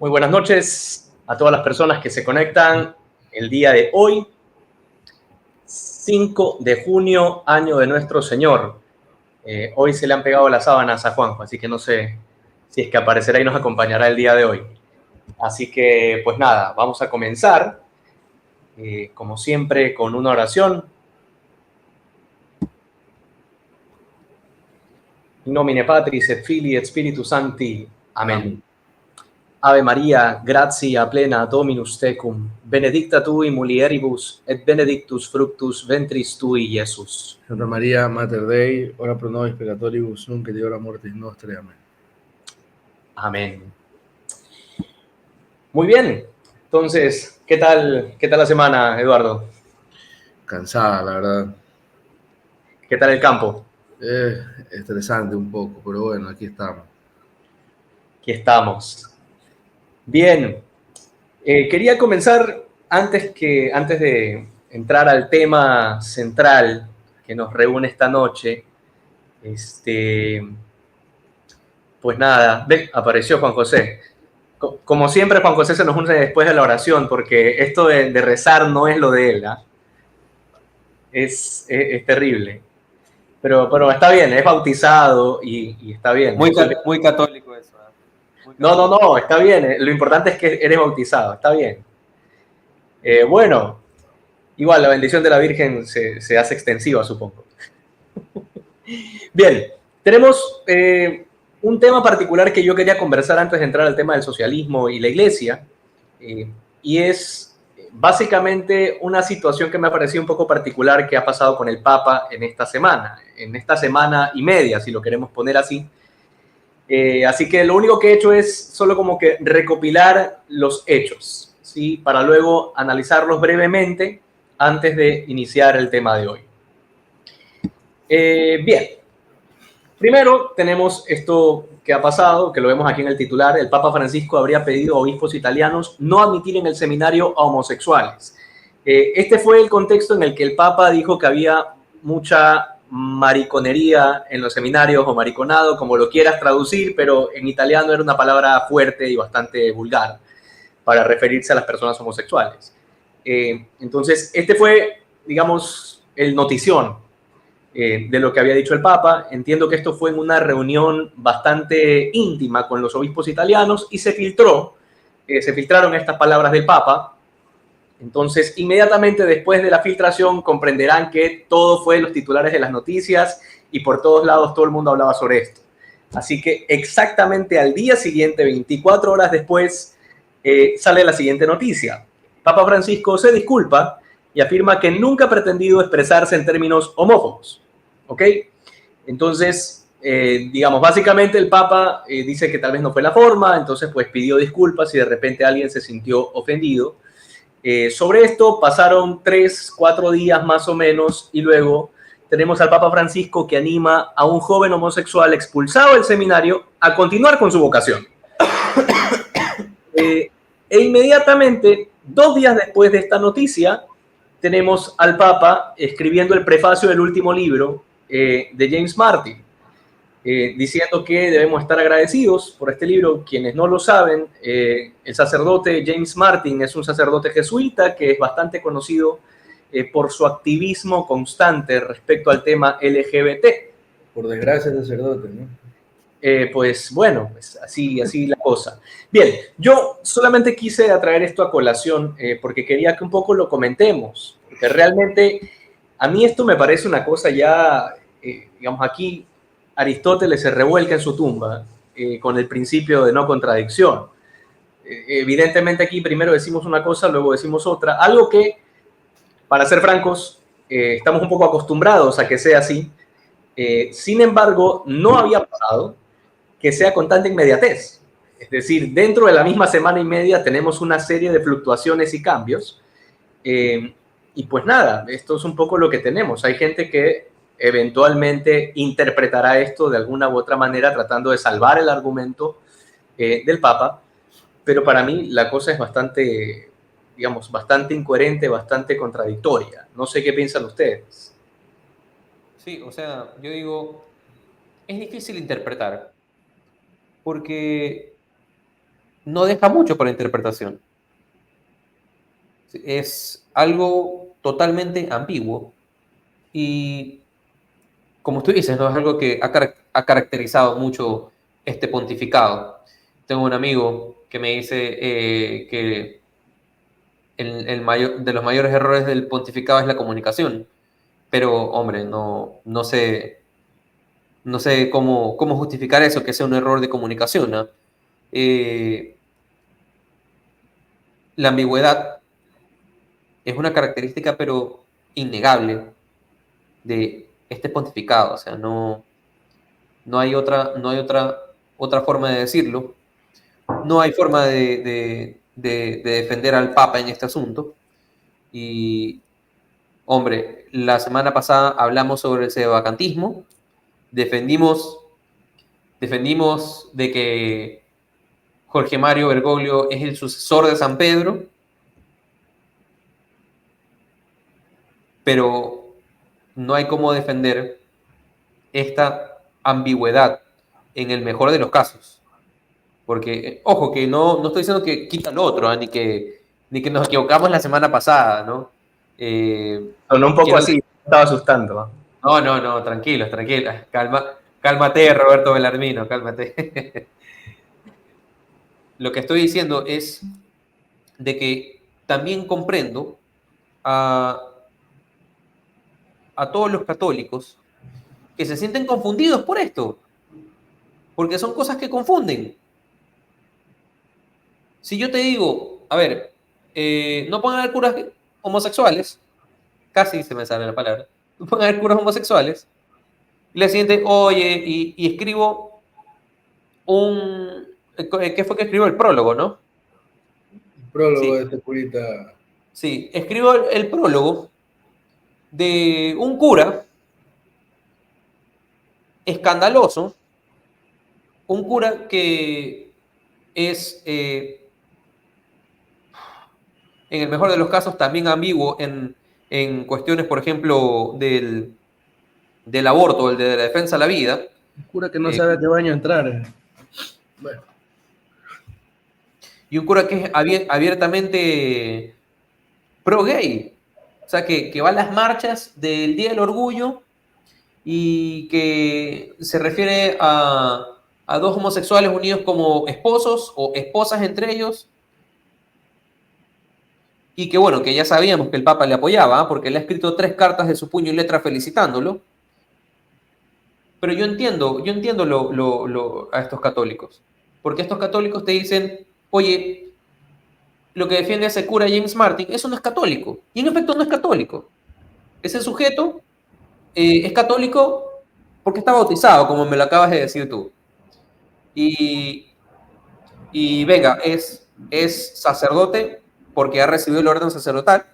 Muy buenas noches a todas las personas que se conectan el día de hoy, 5 de junio, año de nuestro Señor. Hoy se le han pegado las sábanas a Juanjo, así que no sé si es que aparecerá y nos acompañará el día de hoy. Así que, pues nada, vamos a comenzar, como siempre, con una oración. In nomine Patris et Filii et Spiritus Sancti. Amén. Ave Maria, gratia plena Dominus tecum, benedicta tui mulieribus, et benedictus fructus ventris tui, Iesus. Santa María, Mater Dei, ora pro nobis peccatoribus, nunc et in hora mortis nostre. Amén. Amén. Muy bien. Entonces, ¿qué tal la semana, Eduardo? Cansada, la verdad. ¿Qué tal el campo? Estresante un poco, pero bueno, aquí estamos. Aquí estamos. Bien. Quería comenzar antes de entrar al tema central que nos reúne esta noche. Pues nada, apareció Juan José. Como siempre, Juan José se nos une después de la oración, porque esto de rezar no es lo de él, ¿eh? Es terrible. Pero está bien, es bautizado y está bien. Muy católico eso. Muy católico. No, está bien. Lo importante es que eres bautizado, está bien. Bueno, igual la bendición de la Virgen se hace extensiva, supongo. Bien, tenemos un tema particular que yo quería conversar antes de entrar al tema del socialismo y la iglesia, y es básicamente una situación que me ha parecido un poco particular que ha pasado con el Papa en esta semana y media, si lo queremos poner así. Así que lo único que he hecho es solo como que recopilar los hechos, ¿sí? Para luego analizarlos brevemente antes de iniciar el tema de hoy. Bien, primero tenemos esto que ha pasado, que lo vemos aquí en el titular. El Papa Francisco habría pedido a obispos italianos no admitir en el seminario a homosexuales. Este fue el contexto en el que el Papa dijo que había mucha mariconería en los seminarios, o mariconado, como lo quieras traducir, pero en italiano era una palabra fuerte y bastante vulgar para referirse a las personas homosexuales. Entonces, este fue, digamos, el notición de lo que había dicho el Papa. Entiendo que esto fue en una reunión bastante íntima con los obispos italianos y se filtraron estas palabras del Papa. Entonces, inmediatamente después de la filtración comprenderán que todo fue los titulares de las noticias y por todos lados todo el mundo hablaba sobre esto. Así que exactamente al día siguiente, 24 horas después, sale la siguiente noticia. Papa Francisco se disculpa y afirma que nunca ha pretendido expresarse en términos homófobos. ¿Ok? Entonces, digamos, básicamente el Papa dice que tal vez no fue la forma, entonces pues pidió disculpas y de repente alguien se sintió ofendido. Sobre esto pasaron 3-4 días más o menos y luego tenemos al Papa Francisco que anima a un joven homosexual expulsado del seminario a continuar con su vocación. E inmediatamente, 2 días después de esta noticia, tenemos al Papa escribiendo el prefacio del último libro de James Martin, diciendo que debemos estar agradecidos por este libro. Quienes no lo saben, el sacerdote James Martin es un sacerdote jesuita que es bastante conocido por su activismo constante respecto al tema LGBT. Por desgracia, sacerdote, ¿no? Pues bueno, pues así la cosa. Bien, yo solamente quise traer esto a colación porque quería que un poco lo comentemos, porque realmente a mí esto me parece una cosa ya, digamos, aquí Aristóteles se revuelca en su tumba con el principio de no contradicción. Evidentemente aquí primero decimos una cosa, luego decimos otra, algo que, para ser francos, estamos un poco acostumbrados a que sea así. Sin embargo, no había pasado que sea con tanta inmediatez. Es decir, dentro de la misma semana y media tenemos una serie de fluctuaciones y cambios. Y pues nada, esto es un poco lo que tenemos. Hay gente que eventualmente interpretará esto de alguna u otra manera tratando de salvar el argumento del Papa, pero para mí la cosa es bastante, digamos, bastante incoherente, bastante contradictoria. No sé qué piensan ustedes. Sí, o sea, yo digo, es difícil interpretar porque no deja mucho para interpretación. Es algo totalmente ambiguo y, como tú dices, ¿no? Es algo que ha caracterizado mucho este pontificado. Tengo un amigo que me dice que de los mayores errores del pontificado es la comunicación, pero, hombre, no sé cómo justificar eso, que sea un error de comunicación, ¿no? La ambigüedad es una característica, pero innegable, de este pontificado. O sea, no hay otra forma de decirlo. No hay forma de defender al Papa en este asunto. Y, hombre, la semana pasada hablamos sobre el sedevacantismo. Defendimos de que Jorge Mario Bergoglio es el sucesor de San Pedro, pero no hay cómo defender esta ambigüedad en el mejor de los casos. Porque, ojo, que no estoy diciendo que quita lo otro, ¿eh? ni que nos equivocamos la semana pasada, ¿no? Sonó un poco así, estaba asustando. No, tranquilos. Cálmate, Roberto Belarmino, cálmate. Lo que estoy diciendo es de que también comprendo a todos los católicos que se sienten confundidos por esto, porque son cosas que confunden. Si yo te digo, a ver, no pongan a ver curas homosexuales, casi se me sale la palabra, no pongan a ver curas homosexuales, y le siguiente, oye, y escribo ¿qué fue que escribo? El prólogo, ¿no? El prólogo Sí. de este curita. Sí, escribo el prólogo de un cura escandaloso, un cura que es, en el mejor de los casos, también ambiguo en cuestiones, por ejemplo, del aborto, el de la defensa de la vida. Un cura que no sabe a qué baño entrar. Bueno. Y un cura que es abiertamente pro-gay. O sea, que va a las marchas del Día del Orgullo y que se refiere a dos homosexuales unidos como esposos o esposas entre ellos. Y que, bueno, que ya sabíamos que el Papa le apoyaba, porque le ha escrito 3 cartas de su puño y letra felicitándolo. Pero yo entiendo a estos católicos, porque estos católicos te dicen, oye, lo que defiende ese cura James Martin, eso no es católico. Y en efecto no es católico. Ese sujeto es católico porque está bautizado, como me lo acabas de decir tú. Y venga, es sacerdote porque ha recibido el orden sacerdotal,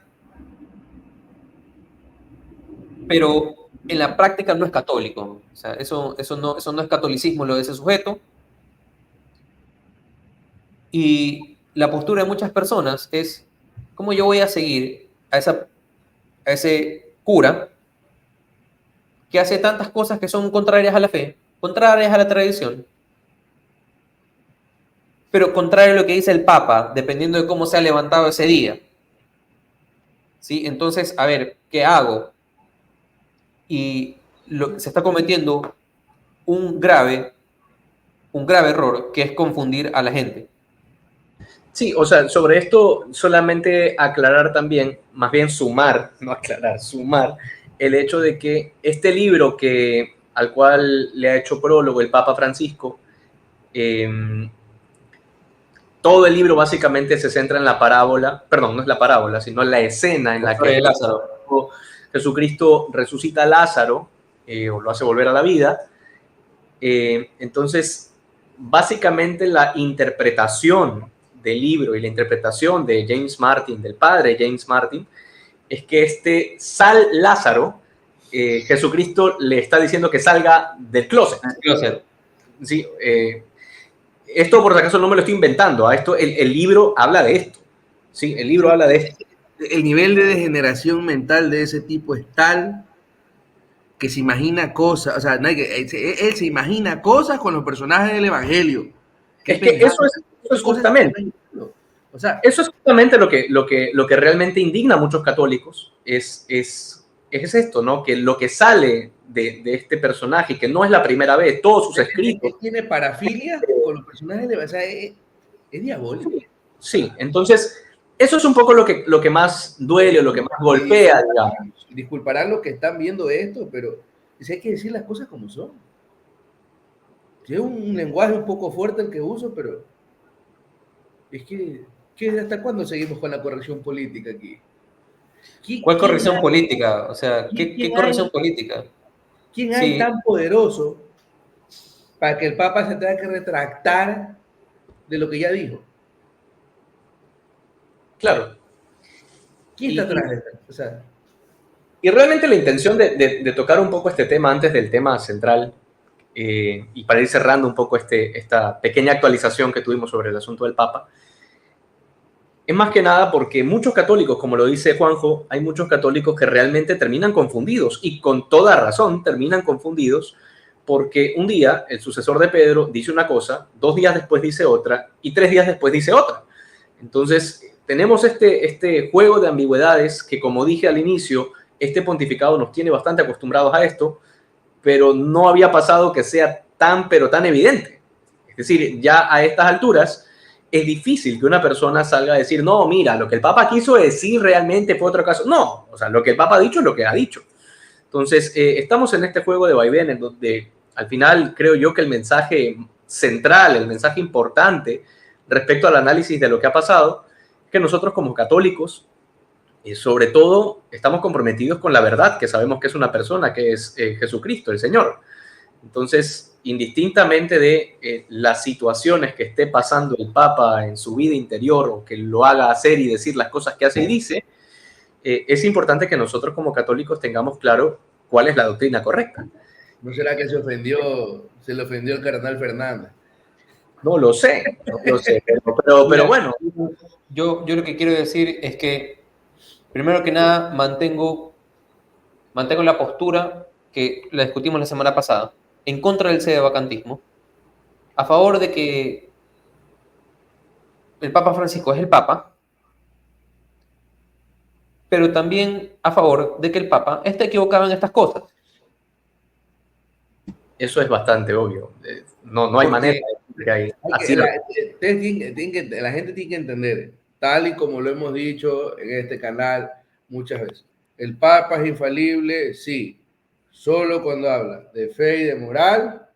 pero en la práctica no es católico. O sea, eso no es catolicismo lo de ese sujeto. Y la postura de muchas personas es, ¿cómo yo voy a seguir a ese cura que hace tantas cosas que son contrarias a la fe, contrarias a la tradición, pero contrario a lo que dice el Papa, dependiendo de cómo se ha levantado ese día? ¿Sí? Entonces, a ver, ¿qué hago? Y se está cometiendo un grave error, que es confundir a la gente. Sí, o sea, sobre esto solamente aclarar también, más bien sumar, no aclarar, sumar el hecho de que este libro al cual le ha hecho prólogo el Papa Francisco, todo el libro básicamente se centra en la parábola, perdón, no es la parábola, sino la escena en la que Jesucristo resucita a Lázaro, o lo hace volver a la vida. Entonces, básicamente la interpretación del libro y la interpretación de James Martin, del padre James Martin, es que Lázaro, Jesucristo le está diciendo que salga del closet. Sí, esto por si acaso no me lo estoy inventando, el libro habla de esto. Sí, el libro habla de esto. El nivel de degeneración mental de ese tipo es tal que se imagina cosas, o sea, él se imagina cosas con los personajes del Evangelio. Es que eso es justamente. O sea, eso es justamente lo que realmente indigna a muchos católicos, es esto, ¿no? Que lo que sale de este personaje, que no es la primera vez, todos sus escritos. Tiene parafilia con los personajes o sea, es diabólico. Sí, entonces, eso es un poco lo que más duele o lo que más golpea, digamos. Disculparán los que están viendo esto, pero hay que decir las cosas como son. Es un lenguaje un poco fuerte el que uso, pero es que ¿hasta cuándo seguimos con la corrección política aquí? ¿Cuál corrección política? O sea, ¿qué corrección política? ¿Quién hay tan poderoso para que el Papa se tenga que retractar de lo que ya dijo? Claro. ¿Quién está atrás de esto? O sea, y realmente la intención de tocar un poco este tema antes del tema central, y para ir cerrando un poco esta pequeña actualización que tuvimos sobre el asunto del Papa, es más que nada porque muchos católicos, como lo dice Juanjo, hay muchos católicos que realmente terminan confundidos, y con toda razón terminan confundidos, porque un día el sucesor de Pedro dice una cosa, 2 días después dice otra, y 3 días después dice otra. Entonces, tenemos este juego de ambigüedades que, como dije al inicio, este pontificado nos tiene bastante acostumbrados a esto, pero no había pasado que sea pero tan evidente. Es decir, ya a estas alturas es difícil que una persona salga a decir, no, mira, lo que el Papa quiso decir realmente fue otro caso. No, o sea, lo que el Papa ha dicho es lo que ha dicho. Entonces, estamos en este juego de vaivén en donde al final creo yo que el mensaje central, el mensaje importante respecto al análisis de lo que ha pasado, es que nosotros como católicos, sobre todo, estamos comprometidos con la verdad, que sabemos que es una persona, que es Jesucristo, el Señor. Entonces, indistintamente de las situaciones que esté pasando el Papa en su vida interior, o que lo haga hacer y decir las cosas que hace y dice, es importante que nosotros como católicos tengamos claro cuál es la doctrina correcta. ¿No será que se le ofendió el cardenal Fernández? No lo sé, pero bueno. Yo lo que quiero decir es que, primero que nada, mantengo la postura que la discutimos la semana pasada, en contra del sedevacantismo, a favor de que el Papa Francisco es el Papa, pero también a favor de que el Papa está equivocado en estas cosas. Eso es bastante obvio. No hay manera de que hay. La gente tiene que entender, tal y como lo hemos dicho en este canal muchas veces, el Papa es infalible, sí, solo cuando habla de fe y de moral,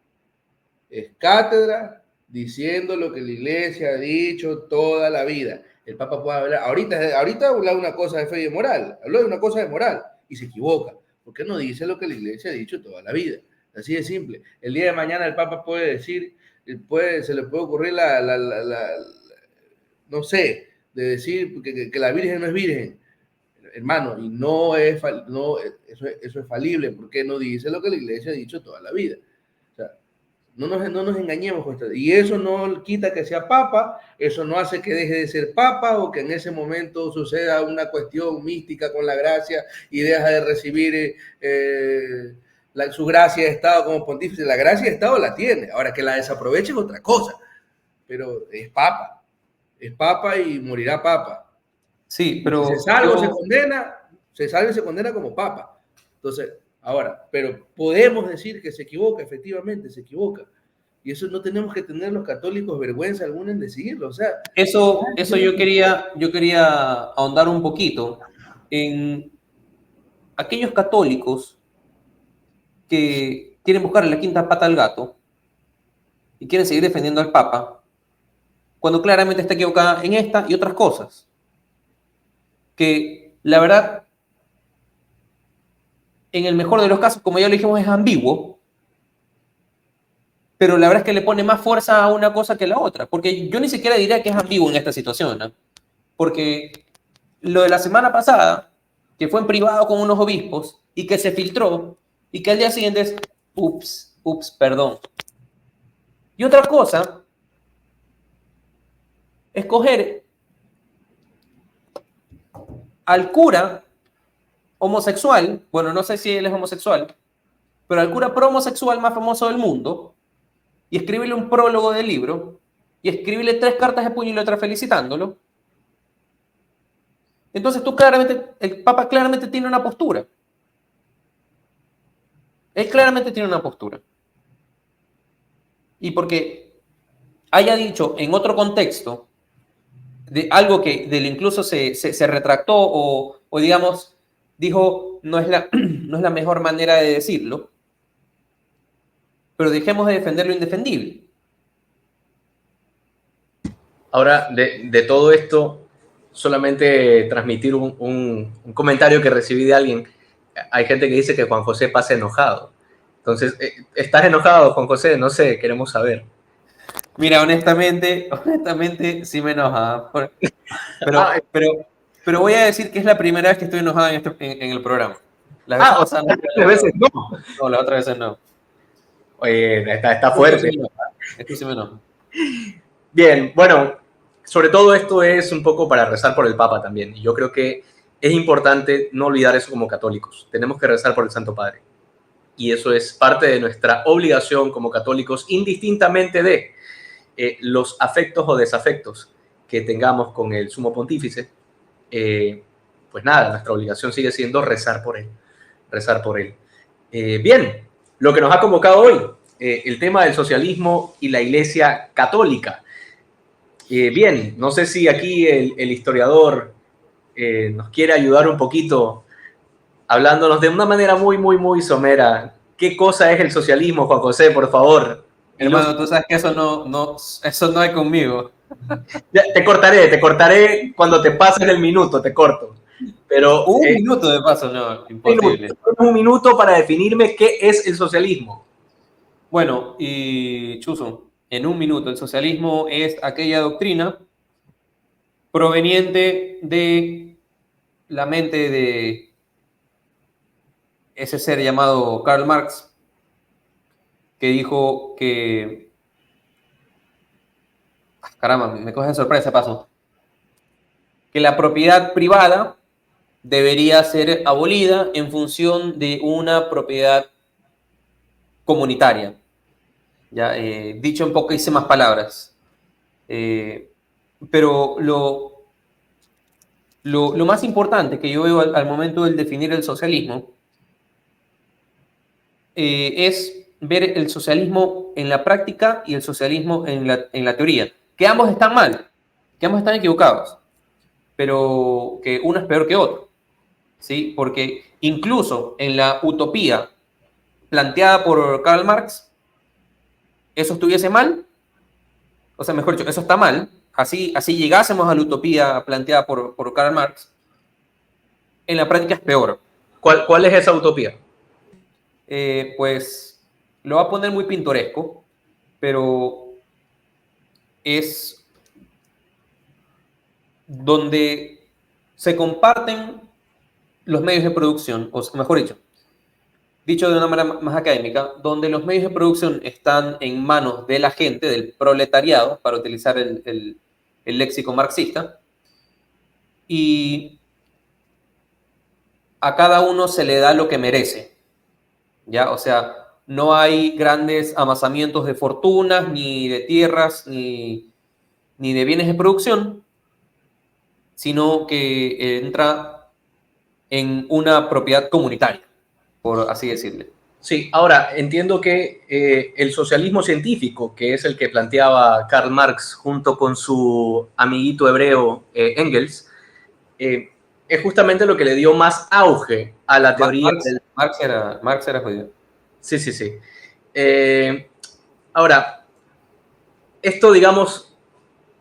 es cátedra, diciendo lo que la Iglesia ha dicho toda la vida. El Papa puede hablar, ahorita habla una cosa de fe y de moral, habló de una cosa de moral y se equivoca, porque no dice lo que la Iglesia ha dicho toda la vida. Así de simple. El día de mañana el Papa puede decir, se le puede ocurrir no sé, de decir que la Virgen no es virgen, hermano, y eso es falible, porque no dice lo que la Iglesia ha dicho toda la vida. O sea, no nos engañemos con esto. Y eso no quita que sea Papa, eso no hace que deje de ser Papa, o que en ese momento suceda una cuestión mística con la gracia y deja de recibir su gracia de Estado como pontífice. La gracia de Estado la tiene, ahora que la desaproveche es otra cosa, pero es Papa y morirá Papa. Sí, pero si se salva o se condena como Papa. Entonces, ahora, pero podemos decir que se equivoca, efectivamente se equivoca, y eso no tenemos que tener los católicos vergüenza alguna en decirlo. O sea, eso yo quería ahondar un poquito en aquellos católicos que quieren buscarle la quinta pata al gato y quieren seguir defendiendo al Papa, cuando claramente está equivocada en esta y otras cosas. Que la verdad, en el mejor de los casos, como ya lo dijimos, es ambiguo, pero la verdad es que le pone más fuerza a una cosa que a la otra, porque yo ni siquiera diría que es ambiguo en esta situación, ¿no? Porque lo de la semana pasada, que fue en privado con unos obispos y que se filtró, y que al día siguiente es, ups, perdón. Y otra cosa, escoger al cura homosexual, bueno, no sé si él es homosexual, pero al cura pro-homosexual más famoso del mundo, y escribirle un prólogo del libro, y escribirle 3 cartas de puño y letra felicitándolo. Entonces el Papa claramente tiene una postura. Él claramente tiene una postura. Y porque haya dicho en otro contexto de algo que del incluso se retractó o digamos, dijo no es la mejor manera de decirlo, pero dejemos de defender lo indefendible. Ahora, de todo esto, solamente transmitir un comentario que recibí de alguien. Hay gente que dice que Juan José pasa enojado. Entonces, ¿estás enojado, Juan José? No sé, queremos saber. Mira, honestamente, sí me enoja. Pero voy a decir que es la primera vez que estoy enojado en el programa. Las veces no. No, las otras veces no. Oye, está fuerte. Esto sí me enoja. Bien, bueno, sobre todo esto es un poco para rezar por el Papa también. Y yo creo que es importante no olvidar eso como católicos. Tenemos que rezar por el Santo Padre. Y eso es parte de nuestra obligación como católicos, indistintamente de los afectos o desafectos que tengamos con el Sumo Pontífice. Pues nada, nuestra obligación sigue siendo rezar por él. Rezar por él. Bien, lo que nos ha convocado hoy, el tema del socialismo y la Iglesia Católica. Bien, no sé si aquí el historiador nos quiere ayudar un poquito hablándonos de una manera muy somera. ¿Qué cosa es el socialismo, Juan José, por favor? Hermano, tú sabes que eso no hay conmigo. Ya, te cortaré cuando te pases el minuto, te corto. Pero, un minuto de paso, no, imposible. Un minuto para definirme qué es el socialismo. Bueno, y Chuzo, en un minuto, el socialismo es aquella doctrina proveniente de la mente de ese ser llamado Karl Marx, que dijo que... Caramba, me coge de sorpresa, paso. Que la propiedad privada debería ser abolida en función de una propiedad comunitaria. Ya, dicho en poquísimas palabras. Pero lo más importante que yo veo al momento del definir el socialismo es ver el socialismo en la práctica y el socialismo en la teoría. Que ambos están mal, que ambos están equivocados, pero que uno es peor que otro, ¿sí? Porque incluso en la utopía planteada por Karl Marx, eso estuviese mal, o sea, mejor dicho, eso está mal, así llegásemos a la utopía planteada por Karl Marx, en la práctica es peor. ¿Cuál es esa utopía? Pues lo va a poner muy pintoresco, pero es donde se comparten los medios de producción, o mejor dicho de una manera más académica, donde los medios de producción están en manos de la gente, del proletariado, para utilizar el léxico marxista, y a cada uno se le da lo que merece, ¿ya? O sea, no hay grandes amasamientos de fortunas, ni de tierras, ni de bienes de producción, sino que entra en una propiedad comunitaria, por así decirle. Sí, ahora entiendo que el socialismo científico, que es el que planteaba Karl Marx junto con su amiguito hebreo Engels, es justamente lo que le dio más auge a la teoría. Marx era judío. Sí. Ahora, esto, digamos,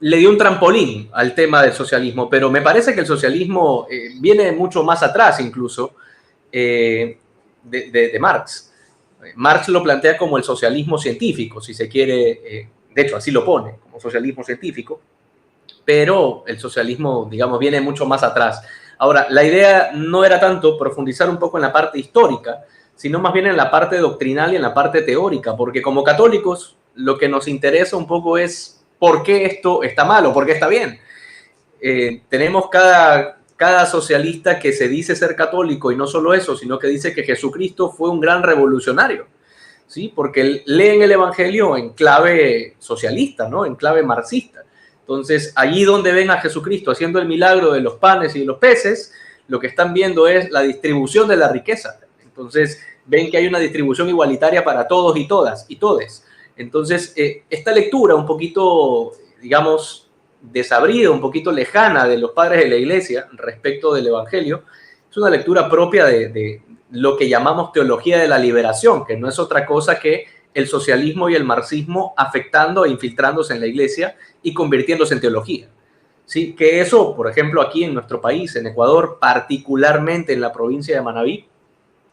le dio un trampolín al tema del socialismo, pero me parece que el socialismo viene mucho más atrás incluso de Marx. Marx lo plantea como el socialismo científico, si se quiere, de hecho así lo pone, como socialismo científico, pero el socialismo, digamos, viene mucho más atrás. Ahora, la idea no era tanto profundizar un poco en la parte histórica, sino más bien en la parte doctrinal y en la parte teórica, porque como católicos lo que nos interesa un poco es por qué esto está mal o por qué está bien. Tenemos cada socialista que se dice ser católico y no solo eso, sino que dice que Jesucristo fue un gran revolucionario. ¿sí? Porque leen el Evangelio en clave socialista, ¿no? En clave marxista. Entonces, allí donde ven a Jesucristo haciendo el milagro de los panes y de los peces, lo que están viendo es la distribución de la riqueza. Entonces, ven que hay una distribución igualitaria para todos y todas y todes. Entonces, esta lectura un poquito, digamos, desabrida, un poquito lejana de los padres de la iglesia respecto del Evangelio, es una lectura propia de lo que llamamos teología de la liberación, que no es otra cosa que el socialismo y el marxismo afectando e infiltrándose en la iglesia y convirtiéndose en teología. ¿Sí? Que eso, por ejemplo, aquí en nuestro país, en Ecuador, particularmente en la provincia de Manabí,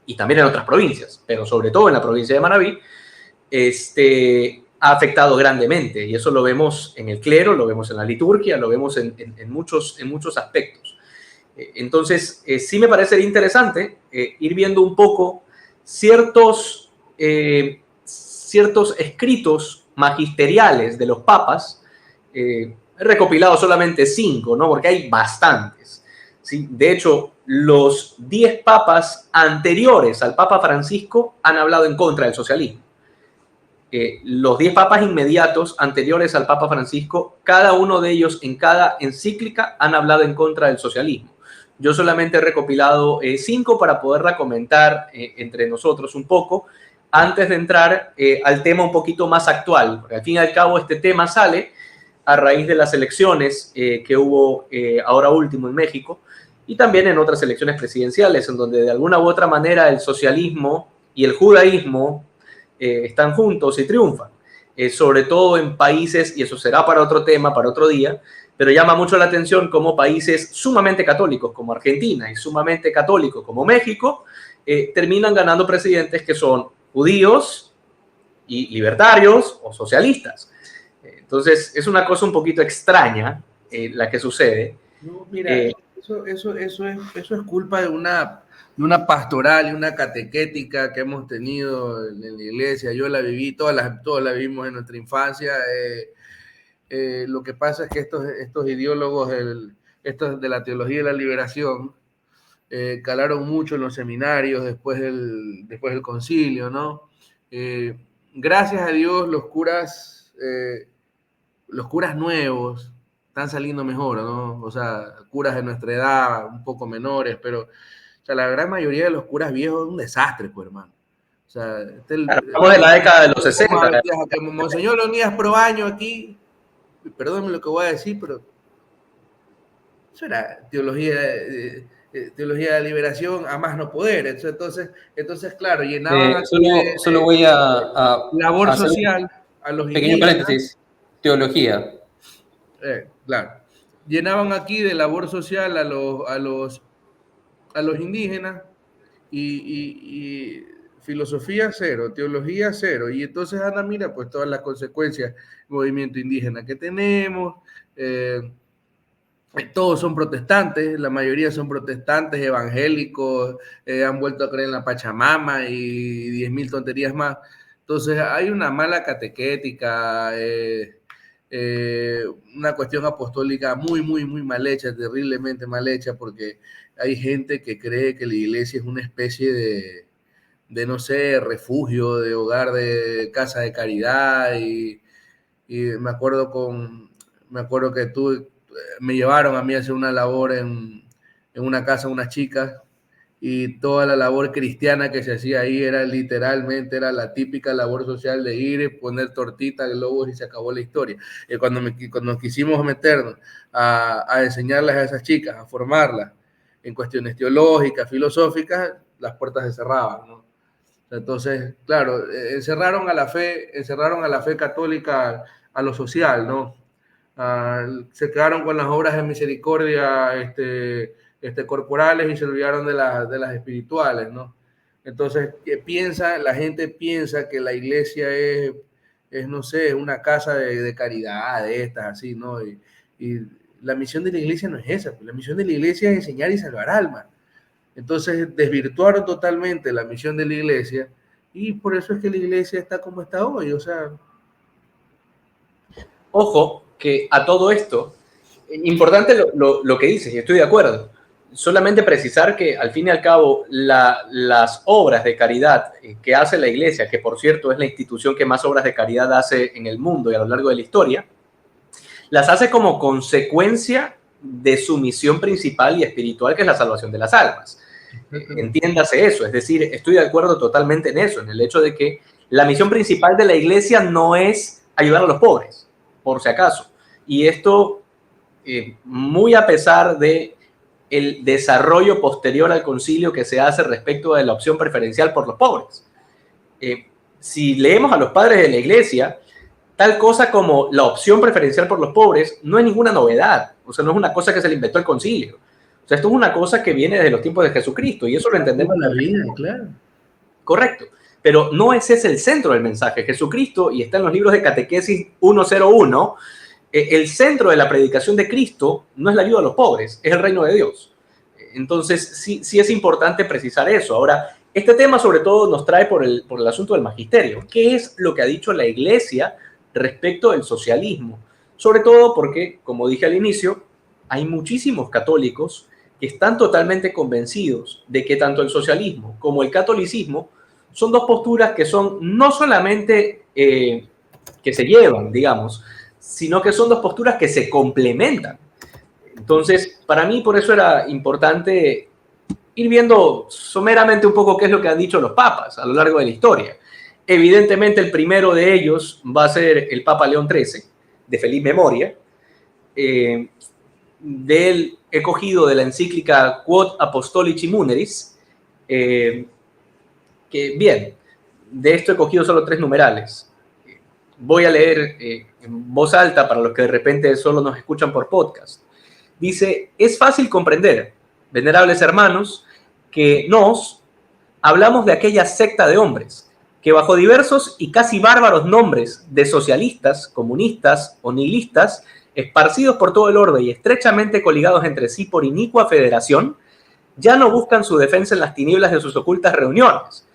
y también en otras provincias, pero sobre todo en la provincia de Manabí, ha afectado grandemente, y eso lo vemos en el clero, lo vemos en la liturgia, lo vemos en muchos aspectos. Entonces, sí me parece interesante ir viendo un poco ciertos escritos magisteriales de los papas. He recopilado solamente 5, ¿no? Porque hay bastantes, ¿sí? De hecho, los 10 papas anteriores al Papa Francisco han hablado en contra del socialismo. Los 10 papas inmediatos anteriores al Papa Francisco, cada uno de ellos en cada encíclica han hablado en contra del socialismo. Yo solamente he recopilado 5 para poderla comentar entre nosotros un poco, antes de entrar al tema un poquito más actual, porque al fin y al cabo este tema sale a raíz de las elecciones que hubo ahora último en México, y también en otras elecciones presidenciales, en donde de alguna u otra manera el socialismo y el judaísmo están juntos y triunfan, sobre todo en países, y eso será para otro tema, para otro día, pero llama mucho la atención como países sumamente católicos como Argentina y sumamente católicos como México terminan ganando presidentes que son judíos y libertarios o socialistas. Entonces es una cosa un poquito extraña la que sucede. No, mira, eso es culpa de una pastoral y una catequética que hemos tenido en la iglesia. Yo la viví, todas la vivimos en nuestra infancia. Lo que pasa es que estos ideólogos estos de la teología de la liberación calaron mucho en los seminarios después del concilio, ¿no? Gracias a Dios los curas nuevos están saliendo mejor, ¿no? O sea, curas de nuestra edad, un poco menores, pero o sea, la gran mayoría de los curas viejos es un desastre, pues, hermano. O sea, estamos en la década de los 60. Monseñor Leonidas Proaño aquí, perdónenme lo que voy a decir, pero eso era teología de la liberación a más no poder. Entonces claro, llenaban solo voy a labor hacer social a los pequeño indígenas. paréntesis. Teología. Claro. Llenaban aquí de labor social a los indígenas y filosofía cero, teología cero. Y entonces, Ana, mira, pues todas las consecuencias del movimiento indígena que tenemos. Todos son protestantes, la mayoría son protestantes, evangélicos, han vuelto a creer en la Pachamama y 10.000 tonterías más. Entonces hay una mala catequética, una cuestión apostólica muy, muy, muy mal hecha, terriblemente mal hecha, porque hay gente que cree que la iglesia es una especie de no sé, refugio, de hogar, de casa de caridad, y me acuerdo que me llevaron a mí a hacer una labor en una casa, unas chicas, y toda la labor cristiana que se hacía ahí era la típica labor social de ir, poner tortitas, globos y se acabó la historia. Cuando quisimos meternos a enseñarles a esas chicas, a formarlas en cuestiones teológicas, filosóficas, las puertas se cerraban, ¿no? Entonces, claro, encerraron a la fe católica a lo social, ¿no? Se quedaron con las obras de misericordia corporales y se olvidaron de las espirituales, ¿no? Entonces, la gente piensa que la iglesia es no sé, una casa de caridad, de estas, así, ¿no? Y la misión de la iglesia no es esa, pues la misión de la iglesia es enseñar y salvar almas. Entonces, desvirtuaron totalmente la misión de la iglesia y por eso es que la iglesia está como está hoy, o sea... Ojo, que a todo esto, importante lo que dices, y estoy de acuerdo, Solamente precisar que al fin y al cabo las obras de caridad que hace la Iglesia, que por cierto es la institución que más obras de caridad hace en el mundo y a lo largo de la historia, las hace como consecuencia de su misión principal y espiritual, que es la salvación de las almas. Entiéndase eso, es decir, estoy de acuerdo totalmente en eso, en el hecho de que la misión principal de la Iglesia no es ayudar a los pobres, por si acaso. Y esto, muy a pesar de el desarrollo posterior al concilio que se hace respecto de la opción preferencial por los pobres. Si leemos a los padres de la Iglesia, tal cosa como la opción preferencial por los pobres no es ninguna novedad, o sea, no es una cosa que se le inventó el concilio. O sea, esto es una cosa que viene desde los tiempos de Jesucristo y eso lo entendemos. Toda la vida, claro. Correcto, pero no ese es el centro del mensaje. Jesucristo, y está en los libros de Catequesis 101, el centro de la predicación de Cristo no es la ayuda a los pobres, es el reino de Dios. Entonces, sí es importante precisar eso. Ahora, este tema sobre todo nos trae por el asunto del magisterio. ¿Qué es lo que ha dicho la Iglesia respecto del socialismo? Sobre todo porque, como dije al inicio, hay muchísimos católicos que están totalmente convencidos de que tanto el socialismo como el catolicismo son dos posturas que son no solamente que se llevan, digamos, sino que son dos posturas que se complementan. Entonces, para mí por eso era importante ir viendo someramente un poco qué es lo que han dicho los papas a lo largo de la historia. Evidentemente el primero de ellos va a ser el Papa León XIII, de feliz memoria. De él he cogido de la encíclica Quod Apostolici Muneris, que bien, de esto he cogido solo 3 numerales. Voy a leer en voz alta para los que de repente solo nos escuchan por podcast. Dice, es fácil comprender, venerables hermanos, que nos hablamos de aquella secta de hombres que bajo diversos y casi bárbaros nombres de socialistas, comunistas o nihilistas, esparcidos por todo el orbe y estrechamente coligados entre sí por inicua federación, ya no buscan su defensa en las tinieblas de sus ocultas reuniones,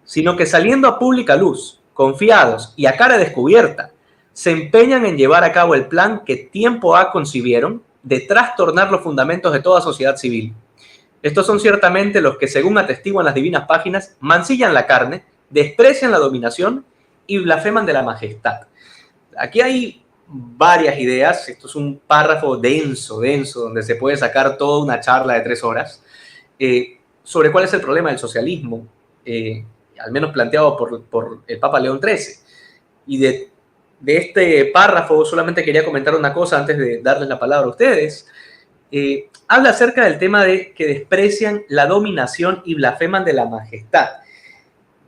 sino que saliendo a pública luz, confiados y a cara descubierta, se empeñan en llevar a cabo el plan que tiempo ha concibieron de trastornar los fundamentos de toda sociedad civil. Estos son ciertamente los que, según atestiguan las divinas páginas, mancillan la carne, desprecian la dominación y blasfeman de la majestad. Aquí hay varias ideas, esto es un párrafo denso, donde se puede sacar toda una charla de 3 horas, sobre cuál es el problema del socialismo, al menos planteado por el Papa León XIII. Y de este párrafo solamente quería comentar una cosa antes de darles la palabra a ustedes. Habla acerca del tema de que desprecian la dominación y blasfeman de la majestad.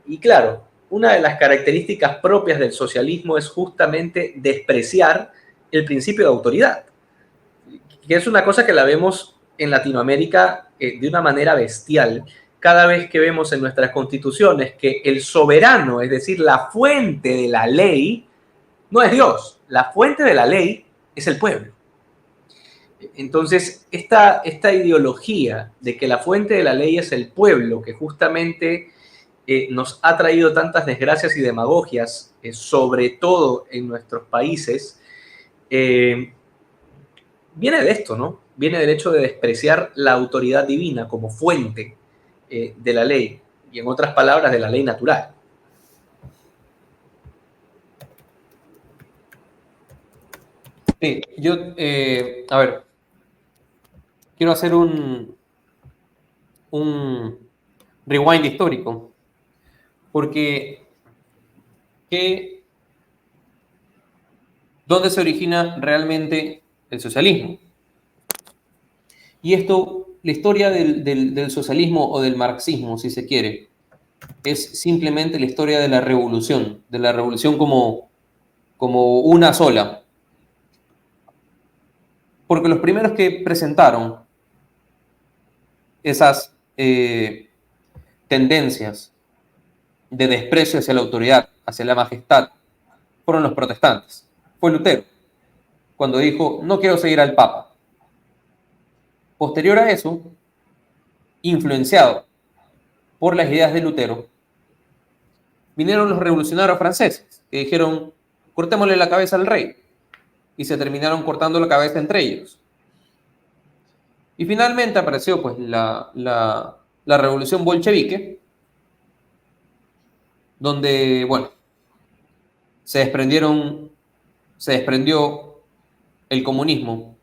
Y claro, una de las características propias del socialismo es justamente despreciar el principio de autoridad, que es una cosa que la vemos en Latinoamérica de una manera bestial. Cada vez que vemos en nuestras constituciones que el soberano, es decir, la fuente de la ley, no es Dios, la fuente de la ley es el pueblo. Entonces, esta ideología de que la fuente de la ley es el pueblo, que justamente nos ha traído tantas desgracias y demagogias, sobre todo en nuestros países, viene de esto, ¿no? Viene del hecho de despreciar la autoridad divina como fuente de la ley, y en otras palabras, de la ley natural. Sí, yo, a ver, quiero hacer un rewind histórico, porque ¿dónde se origina realmente el socialismo? Y esto, la historia del socialismo o del marxismo, si se quiere, es simplemente la historia de la revolución como una sola. Porque los primeros que presentaron esas tendencias de desprecio hacia la autoridad, hacia la majestad, fueron los protestantes. Fue Lutero, cuando dijo, no quiero seguir al Papa. Posterior a eso, influenciado por las ideas de Lutero, vinieron los revolucionarios franceses, que dijeron, cortémosle la cabeza al rey, y se terminaron cortando la cabeza entre ellos. Y finalmente apareció pues la revolución bolchevique, donde, bueno, se desprendió el comunismo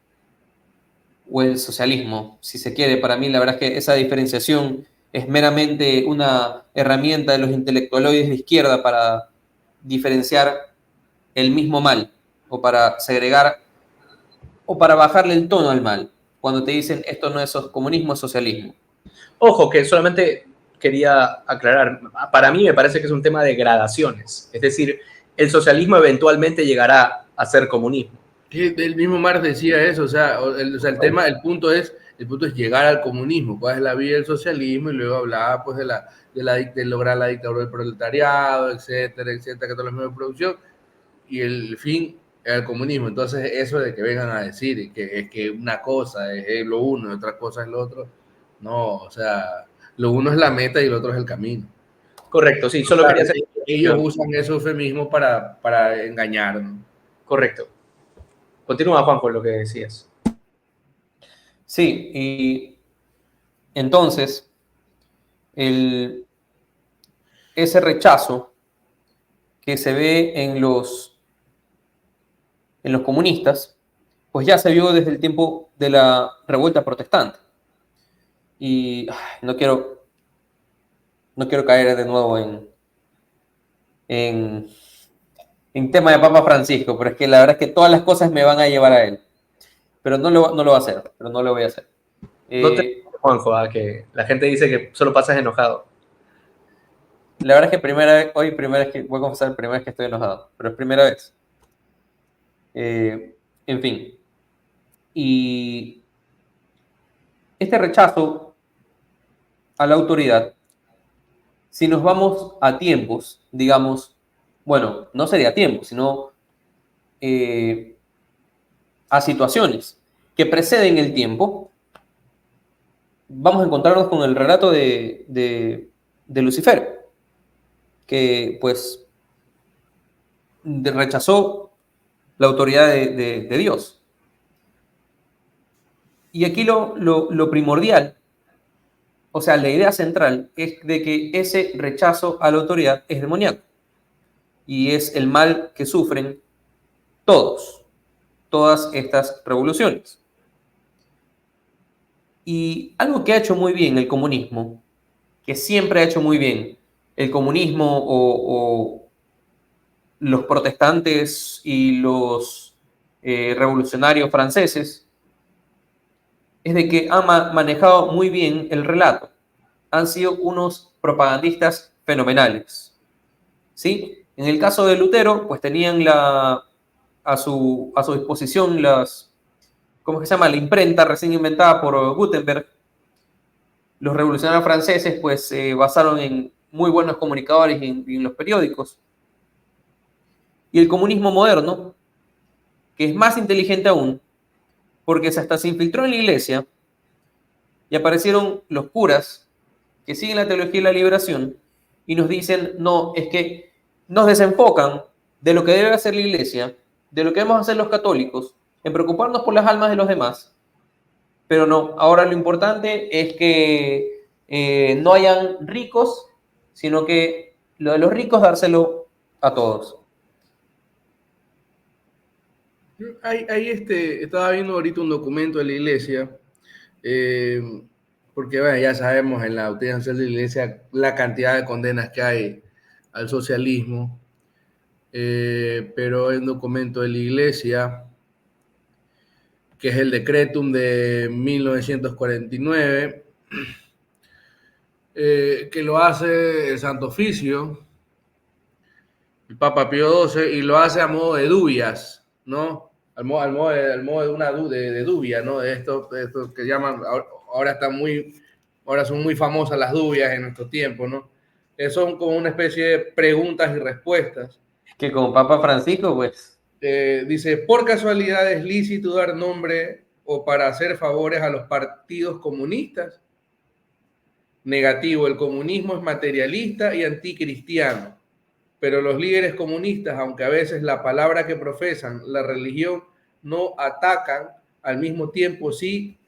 o el socialismo, si se quiere. Para mí, la verdad es que esa diferenciación es meramente una herramienta de los intelectualoides de izquierda para diferenciar el mismo mal, o para segregar, o para bajarle el tono al mal, cuando te dicen esto no es comunismo, es socialismo. Ojo, que solamente quería aclarar, para mí me parece que es un tema de gradaciones, es decir, el socialismo eventualmente llegará a ser comunismo. El mismo Marx decía eso, el punto es llegar al comunismo, cuál es la vía del socialismo, y luego hablaba pues de lograr la dictadura del proletariado, etcétera, etcétera, que todo los medios de producción, y el fin era el comunismo. Entonces eso de que vengan a decir que es que una cosa es lo uno y otra cosa es lo otro, no, o sea, lo uno es la meta y el otro es el camino. Correcto, sí, solo Claro, quería hacer... ellos usan ese eufemismo para engañarnos. Correcto. Continúa, Juan, con lo que decías. Sí, y entonces ese rechazo que se ve en los comunistas, pues ya se vio desde el tiempo de la revuelta protestante. Y no quiero caer de nuevo en, en tema de Papa Francisco, pero es que la verdad es que todas las cosas me van a llevar a él. Pero no lo voy a hacer, pero no lo voy a hacer. No te, Juanjo, que la gente dice que solo pasas enojado. La verdad es que voy a confesar, primera vez que estoy enojado, pero es primera vez. En fin. Y este rechazo a la autoridad, si nos vamos a tiempos, digamos, bueno, no sería tiempo, sino a situaciones que preceden el tiempo, vamos a encontrarnos con el relato de Lucifer, que pues rechazó la autoridad de Dios. Y aquí lo primordial, o sea, la idea central es de que ese rechazo a la autoridad es demoníaco y es el mal que sufren todas estas revoluciones. Y algo que ha hecho muy bien el comunismo, que siempre ha hecho muy bien el comunismo o los protestantes y los revolucionarios franceses, es de que han manejado muy bien el relato. Han sido unos propagandistas fenomenales, ¿sí? En el caso de Lutero, pues tenían a su disposición ¿cómo se llama? La imprenta recién inventada por Gutenberg. Los revolucionarios franceses pues se basaron en muy buenos comunicadores y en los periódicos. Y el comunismo moderno, que es más inteligente aún, porque hasta se infiltró en la iglesia y aparecieron los curas que siguen la teología de la liberación y nos dicen, no, es que nos desenfocan de lo que debe hacer la iglesia, de lo que debemos hacer los católicos, en preocuparnos por las almas de los demás, pero no, ahora lo importante es que no hayan ricos, sino que lo de los ricos dárselo a todos. Estaba viendo ahorita un documento de la iglesia, porque bueno, ya sabemos en la doctrina social de la iglesia la cantidad de condenas que hay al socialismo, pero hay un documento de la iglesia que es el Decretum de 1949, que lo hace el Santo Oficio, el Papa Pío XII, y lo hace a modo de dubias, ¿no? Al modo de una de dubia, ¿no? De esto que llaman, ahora son muy famosas las dubias en nuestro tiempo, ¿no? Son como una especie de preguntas y respuestas. Que como Papa Francisco, pues... Dice, ¿por casualidad es lícito dar nombre o para hacer favores a los partidos comunistas? Negativo, el comunismo es materialista y anticristiano, pero los líderes comunistas, aunque a veces la palabra que profesan, la religión, no atacan, al mismo tiempo sí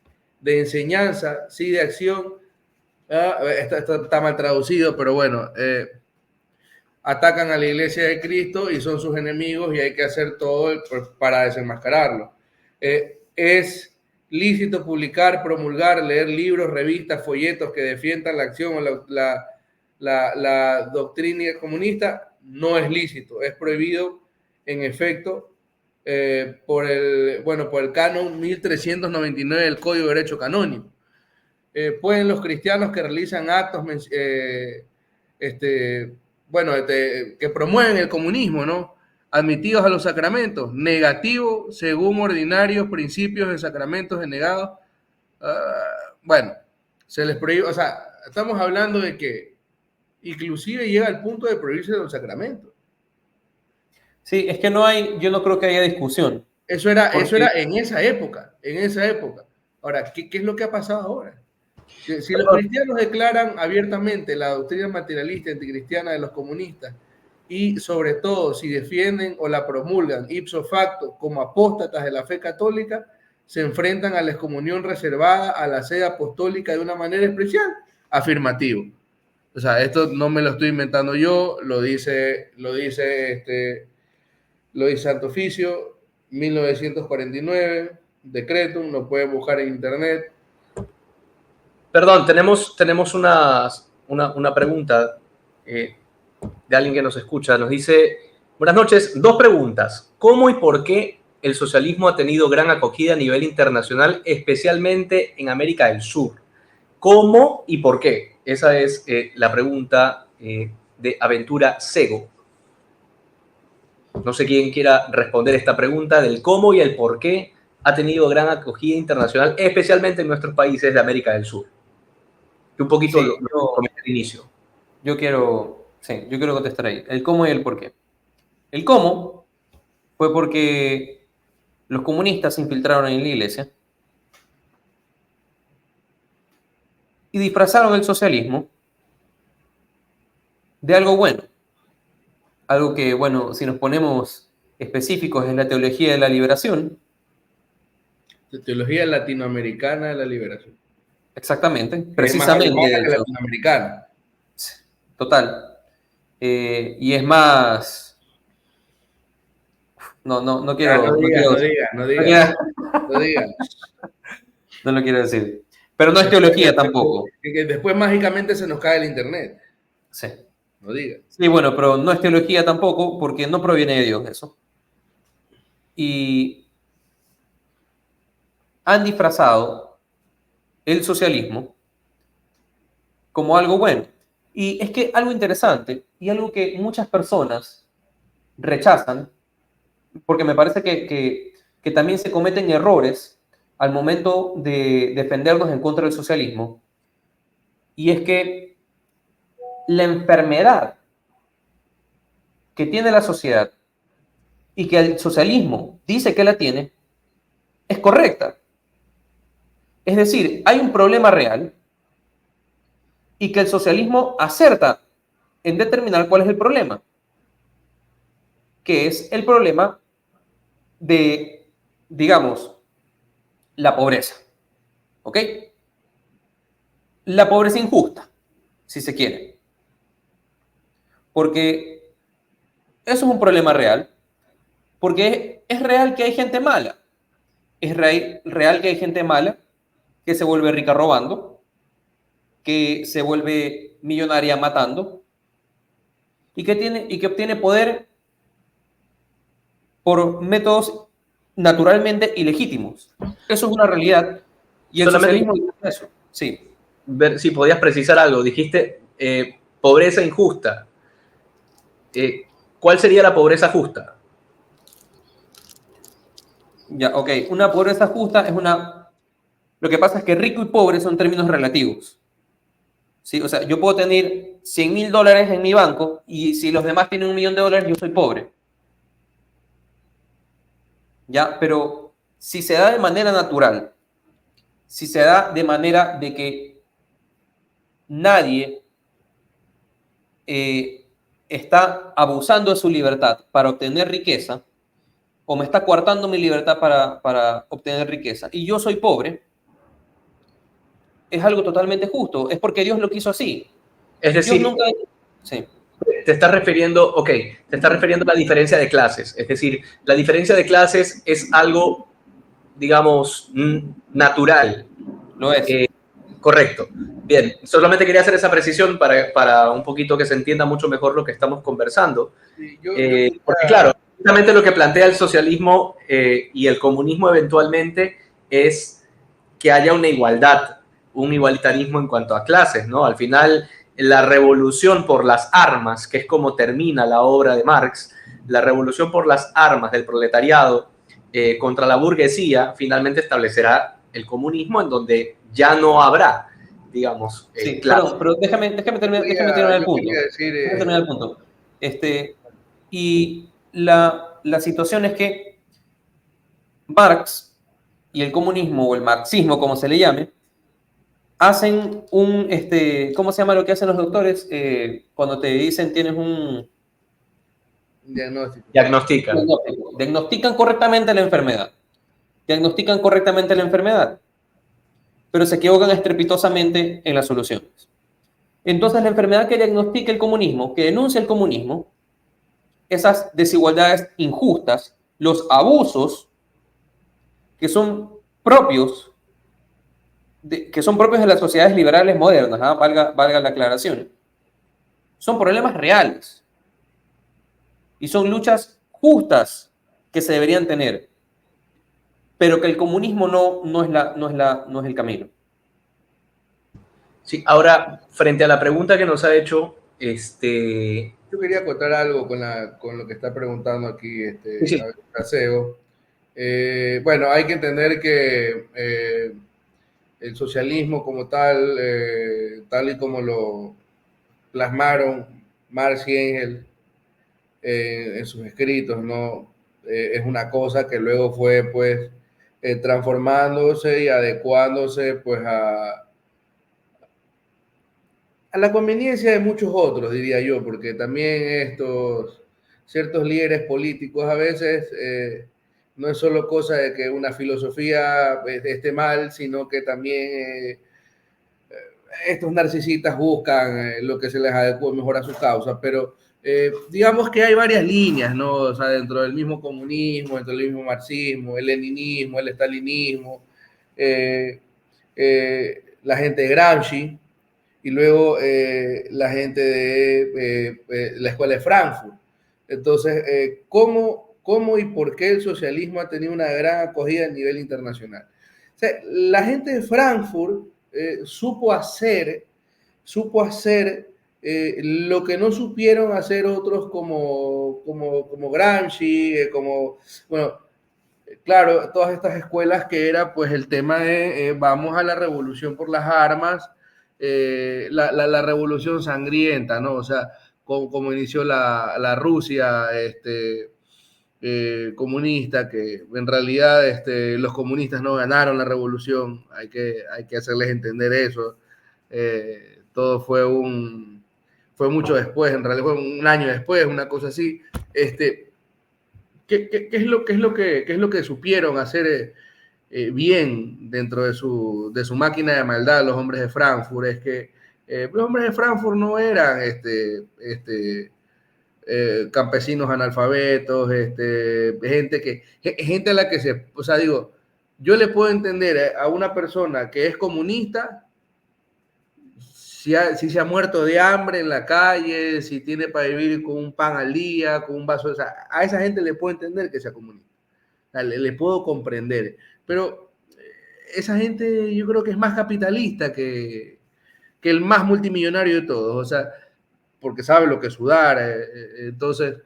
de enseñanza, sí de acción. Esto está mal traducido, pero bueno, atacan a la iglesia de Cristo y son sus enemigos y hay que hacer todo para desenmascararlo. Es lícito publicar, promulgar, leer libros, revistas, folletos que defiendan la acción o la doctrina comunista. No es lícito, es prohibido en efecto por el canon 1399 del Código de Derecho Canónico. Pueden los cristianos que realizan actos que promueven el comunismo, ¿no? Admitidos a los sacramentos, negativo según ordinarios principios de sacramentos denegados. Se les prohíbe, o sea, estamos hablando de que inclusive llega al punto de prohibirse los sacramentos. Sí, es que yo no creo que haya discusión. Eso era en esa época. Ahora, ¿qué es lo que ha pasado ahora? Si los cristianos declaran abiertamente la doctrina materialista y anticristiana de los comunistas y sobre todo si defienden o la promulgan ipso facto como apóstatas de la fe católica, se enfrentan a la excomunión reservada a la sede apostólica de una manera especial. Afirmativo. O sea, esto no me lo estoy inventando yo, lo dice Santo Oficio, 1949, decretum, lo pueden buscar en internet. Perdón, tenemos una pregunta de alguien que nos escucha. Nos dice, buenas noches, 2 preguntas. ¿Cómo y por qué el socialismo ha tenido gran acogida a nivel internacional, especialmente en América del Sur? ¿Cómo y por qué? Esa es la pregunta de Aventura Sego. No sé quién quiera responder esta pregunta del cómo y el por qué ha tenido gran acogida internacional, especialmente en nuestros países de América del Sur. Que un poquito sí, lo comenté al inicio. Yo quiero contestar ahí. El cómo y el por qué. El cómo fue porque los comunistas se infiltraron en la iglesia y disfrazaron el socialismo de algo bueno. Algo que, bueno, si nos ponemos específicos, es la teología de la liberación. Teología latinoamericana de la liberación. Exactamente, precisamente. Es más latinoamericana. Total. Y es más... No quiero... No diga. No lo quiero decir. Pero no es teología tampoco. Que después mágicamente se nos cae el internet. Sí. No diga. Sí, bueno, pero no es teología tampoco porque no proviene de Dios eso. Y han disfrazado el socialismo como algo bueno. Y es que algo interesante y algo que muchas personas rechazan, porque me parece que también se cometen errores al momento de defendernos en contra del socialismo, y es que la enfermedad que tiene la sociedad y que el socialismo dice que la tiene, es correcta. Es decir, hay un problema real y que el socialismo acerta en determinar cuál es el problema, que es el problema de, digamos, la pobreza. ¿Ok? La pobreza injusta, si se quiere. Porque eso es un problema real. Porque es real que hay gente mala. Es real que hay gente mala que se vuelve rica robando, que se vuelve millonaria matando y que obtiene poder por métodos naturalmente ilegítimos. Eso es una realidad. Y el socialismo es eso. Sí. Ver si podías precisar algo. Dijiste pobreza injusta. ¿Cuál sería la pobreza justa? Ya, ok. Una pobreza justa es una... Lo que pasa es que rico y pobre son términos relativos. ¿Sí? O sea, yo puedo tener $100,000 en mi banco y si los demás tienen $1,000,000, yo soy pobre. ¿Ya? Pero si se da de manera natural, si se da de manera de que nadie está abusando de su libertad para obtener riqueza, o me está coartando mi libertad para obtener riqueza, y yo soy pobre, es algo totalmente justo, es porque Dios lo quiso así. Es Dios decir, nunca... Sí. te estás refiriendo, ok, te estás refiriendo a la diferencia de clases. Es decir, la diferencia de clases es algo, digamos, natural. Lo es. Correcto. Bien, solamente quería hacer esa precisión para un poquito que se entienda mucho mejor lo que estamos conversando. Sí, yo quería, Porque claro, justamente lo que plantea el socialismo y el comunismo eventualmente es que haya una igualdad, un igualitarismo en cuanto a clases, ¿no? Al final, la revolución por las armas, que es como termina la obra de Marx, la revolución por las armas del proletariado contra la burguesía, finalmente establecerá el comunismo en donde ya no habrá, digamos, Sí, clases. pero déjame terminar el yo punto. quería decir, Déjame terminar el punto. Y la situación es que Marx y el comunismo, o el marxismo, como se le llame, hacen ¿cómo se llama lo que hacen los doctores? Cuando te dicen tienes un diagnóstico. Diagnostican. diagnóstico. Diagnostican correctamente la enfermedad. Diagnostican correctamente la enfermedad, pero se equivocan estrepitosamente en las soluciones. Entonces, la enfermedad que diagnostica el comunismo, que denuncia el comunismo, esas desigualdades injustas, los abusos que son propios de las sociedades liberales modernas, ¿ah? Valga la aclaración, son problemas reales y son luchas justas que se deberían tener, pero que el comunismo no es el camino. Sí, ahora, frente a la pregunta que nos ha hecho, Yo quería acotar algo con lo que está preguntando aquí sí, Javier Caseo. Bueno, hay que entender que el socialismo como tal, tal y como lo plasmaron Marx y Engels en sus escritos, ¿no? Es una cosa que luego fue pues transformándose y adecuándose pues a la conveniencia de muchos otros, diría yo, porque también estos ciertos líderes políticos a veces no es solo cosa de que una filosofía esté mal, sino que también estos narcisistas buscan lo que se les adecue mejor a su causa, pero digamos que hay varias líneas, ¿no? O sea, dentro del mismo comunismo, dentro del mismo marxismo, el leninismo, el estalinismo, la gente de Gramsci, y luego la gente de la Escuela de Frankfurt. Entonces, ¿cómo y por qué el socialismo ha tenido una gran acogida a nivel internacional? O sea, la gente de Frankfurt supo hacer lo que no supieron hacer otros como Gramsci, bueno, claro, todas estas escuelas que era pues el tema de vamos a la revolución por las armas, la revolución sangrienta, ¿no? O sea, como inició la Rusia comunista, que en realidad los comunistas no ganaron la revolución, hay que hacerles entender eso. Todo fue mucho después, en realidad fue un año después, una cosa así. ¿Qué es lo que supieron hacer bien dentro de su máquina de maldad los hombres de Frankfurt? Es que los hombres de Frankfurt no eran campesinos analfabetos, gente a la que o sea, digo, yo le puedo entender a una persona que es comunista si se ha muerto de hambre en la calle, si tiene para vivir con un pan al día, con un vaso, o sea, a esa gente le puedo entender que sea comunista, o sea, le puedo comprender, pero esa gente yo creo que es más capitalista que el más multimillonario de todos, o sea, porque sabe lo que es sudar, entonces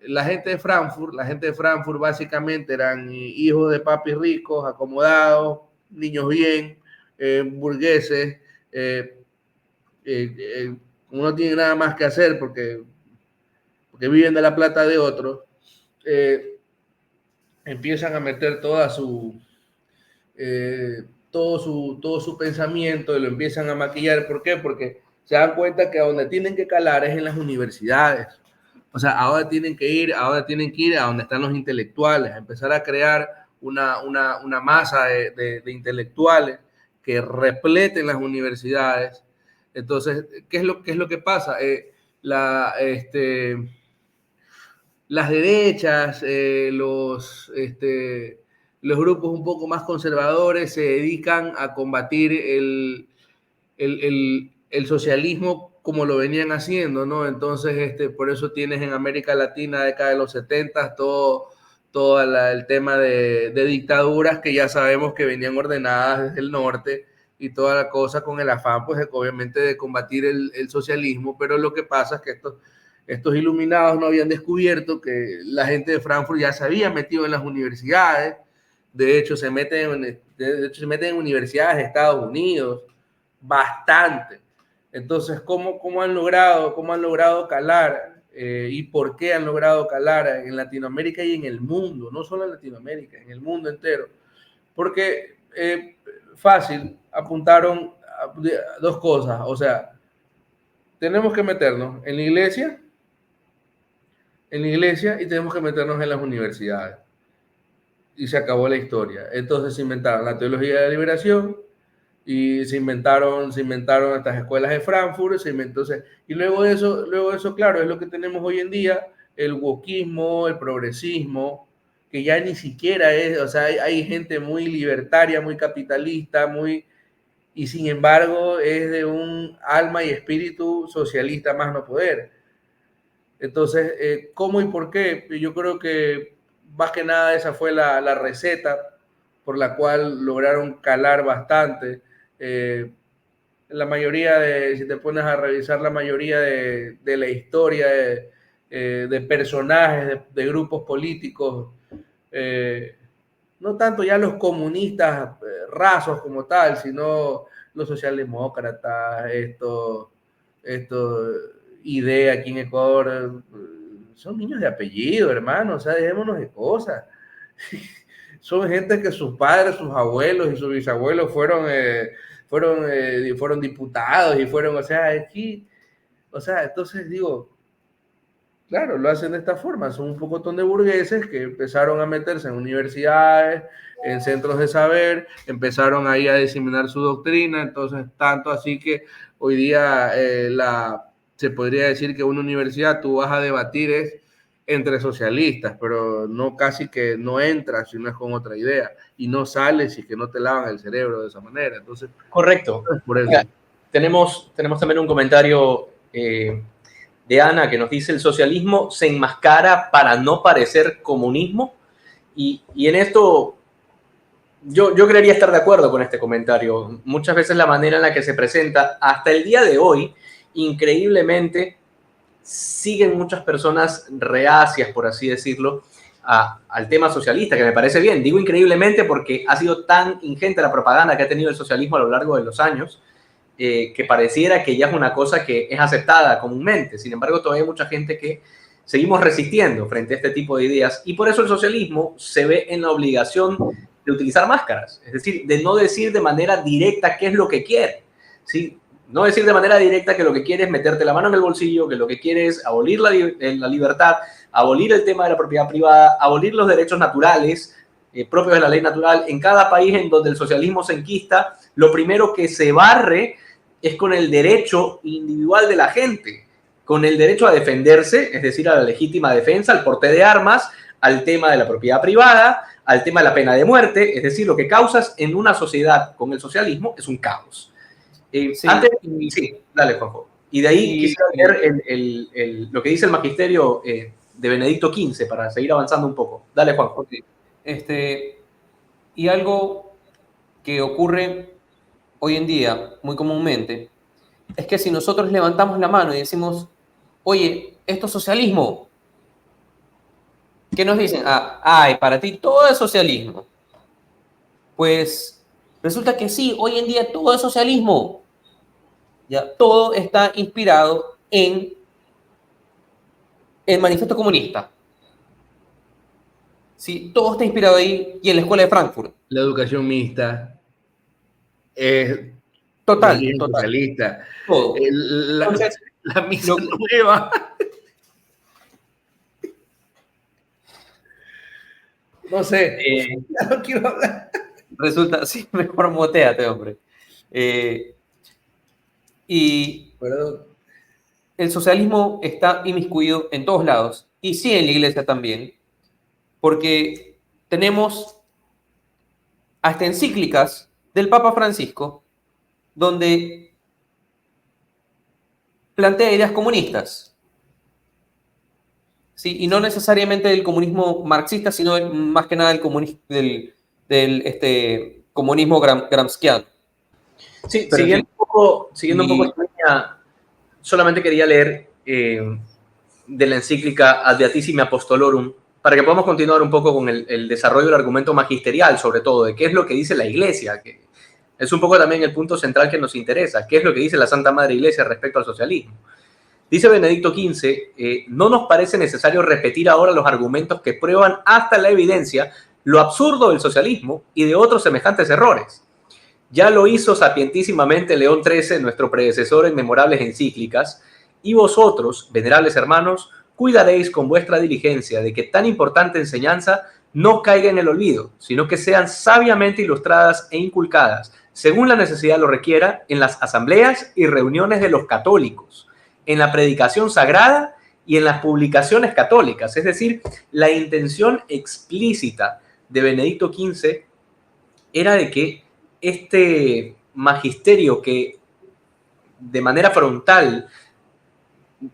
la gente de Frankfurt básicamente eran hijos de papis ricos, acomodados, niños bien, burgueses, no tienen nada más que hacer porque viven de la plata de otros, empiezan a meter todo su pensamiento y lo empiezan a maquillar. ¿Por qué? Porque se dan cuenta que a donde tienen que calar es en las universidades. O sea, ahora tienen que ir a donde están los intelectuales, a empezar a crear una masa de intelectuales que repleten las universidades. Entonces, ¿qué es lo que pasa? Las derechas, los grupos un poco más conservadores se dedican a combatir el socialismo como lo venían haciendo, ¿no? Entonces, por eso tienes en América Latina, década de los 70, todo el tema de dictaduras que ya sabemos que venían ordenadas desde el norte y toda la cosa con el afán, pues, obviamente, de combatir el socialismo, pero lo que pasa es que estos iluminados no habían descubierto que la gente de Frankfurt ya se había metido en las universidades. De hecho, se meten en universidades de Estados Unidos, bastante. Entonces, ¿cómo han logrado calar y por qué han logrado calar en Latinoamérica y en el mundo? No solo en Latinoamérica, en el mundo entero. Porque fácil, apuntaron a dos cosas. O sea, tenemos que meternos en la iglesia y tenemos que meternos en las universidades. Y se acabó la historia. Entonces se inventaron la teología de la liberación y se inventaron estas escuelas de Frankfurt, y luego de eso, claro, es lo que tenemos hoy en día, el wokismo, el progresismo, que ya ni siquiera es, o sea, hay gente muy libertaria, muy capitalista, y sin embargo es de un alma y espíritu socialista más no poder. Entonces, ¿cómo y por qué? Yo creo que más que nada esa fue la receta por la cual lograron calar bastante. La mayoría si te pones a revisar la mayoría de la historia de personajes, de grupos políticos, no tanto ya los comunistas rasos como tal, sino los socialdemócratas, idea aquí en Ecuador, son niños de apellido, hermano, o sea, dejémonos de cosas. Son gente que sus padres, sus abuelos y sus bisabuelos fueron diputados y fueron, o sea, aquí, o sea, entonces digo, claro, lo hacen de esta forma, son un pocotón de burgueses que empezaron a meterse en universidades, en centros de saber, empezaron ahí a diseminar su doctrina, entonces tanto así que hoy día se podría decir que una universidad tú vas a debatir es entre socialistas, pero no casi que no entras si no es con otra idea, y no sales y que no te lavan el cerebro de esa manera, entonces... Correcto. Por eso. Mira, tenemos también un comentario de Ana que nos dice: el socialismo se enmascara para no parecer comunismo, y en esto yo creería estar de acuerdo con este comentario. Muchas veces la manera en la que se presenta hasta el día de hoy, increíblemente, siguen muchas personas reacias, por así decirlo, al tema socialista, que me parece bien. Digo increíblemente porque ha sido tan ingente la propaganda que ha tenido el socialismo a lo largo de los años, que pareciera que ya es una cosa que es aceptada comúnmente. Sin embargo, todavía hay mucha gente que seguimos resistiendo frente a este tipo de ideas, y por eso el socialismo se ve en la obligación de utilizar máscaras, es decir, de no decir de manera directa qué es lo que quiere, ¿sí? No decir de manera directa que lo que quiere es meterte la mano en el bolsillo, que lo que quiere es abolir la libertad, abolir el tema de la propiedad privada, abolir los derechos naturales propios de la ley natural. En cada país en donde el socialismo se enquista, lo primero que se barre es con el derecho individual de la gente, con el derecho a defenderse, es decir, a la legítima defensa, al porte de armas, al tema de la propiedad privada, al tema de la pena de muerte. Es decir, lo que causas en una sociedad con el socialismo es un caos. Sí, sí, dale, Juanjo. Y de ahí quisiera leer lo que dice el magisterio de Benedicto XV para seguir avanzando un poco. Dale, Juanjo. Okay. Y algo que ocurre hoy en día muy comúnmente es que si nosotros levantamos la mano y decimos, oye, esto es socialismo, ¿qué nos dicen? Ay, para ti todo es socialismo. Pues resulta que sí, hoy en día todo es socialismo. Ya, todo está inspirado en el manifiesto comunista. Sí, todo está inspirado ahí y en la escuela de Frankfurt. La educación mixta es Total. socialista. Todo. Entonces, la misa nueva. No sé, ya no quiero hablar. Resulta, sí, mejor motéate, hombre. Y Perdón. el socialismo está inmiscuido en todos lados, y sí en la iglesia también, porque tenemos hasta encíclicas del Papa Francisco donde plantea ideas comunistas, ¿sí? Y no necesariamente del comunismo marxista, sino más que nada del comunismo gramsciano. Sí, Pero en fin, siguiendo un poco y esta línea, solamente quería leer de la encíclica Adviatissimi Apostolorum, para que podamos continuar un poco con el desarrollo del argumento magisterial, sobre todo, de qué es lo que dice la Iglesia, que es un poco también el punto central que nos interesa, qué es lo que dice la Santa Madre Iglesia respecto al socialismo. Dice Benedicto XV, no nos parece necesario repetir ahora los argumentos que prueban hasta la evidencia lo absurdo del socialismo y de otros semejantes errores. Ya lo hizo sapientísimamente León XIII, nuestro predecesor en memorables encíclicas, y vosotros, venerables hermanos, cuidaréis con vuestra diligencia de que tan importante enseñanza no caiga en el olvido, sino que sean sabiamente ilustradas e inculcadas, según la necesidad lo requiera, en las asambleas y reuniones de los católicos, en la predicación sagrada y en las publicaciones católicas. Es decir, la intención explícita de Benedicto XV era de que este magisterio que de manera frontal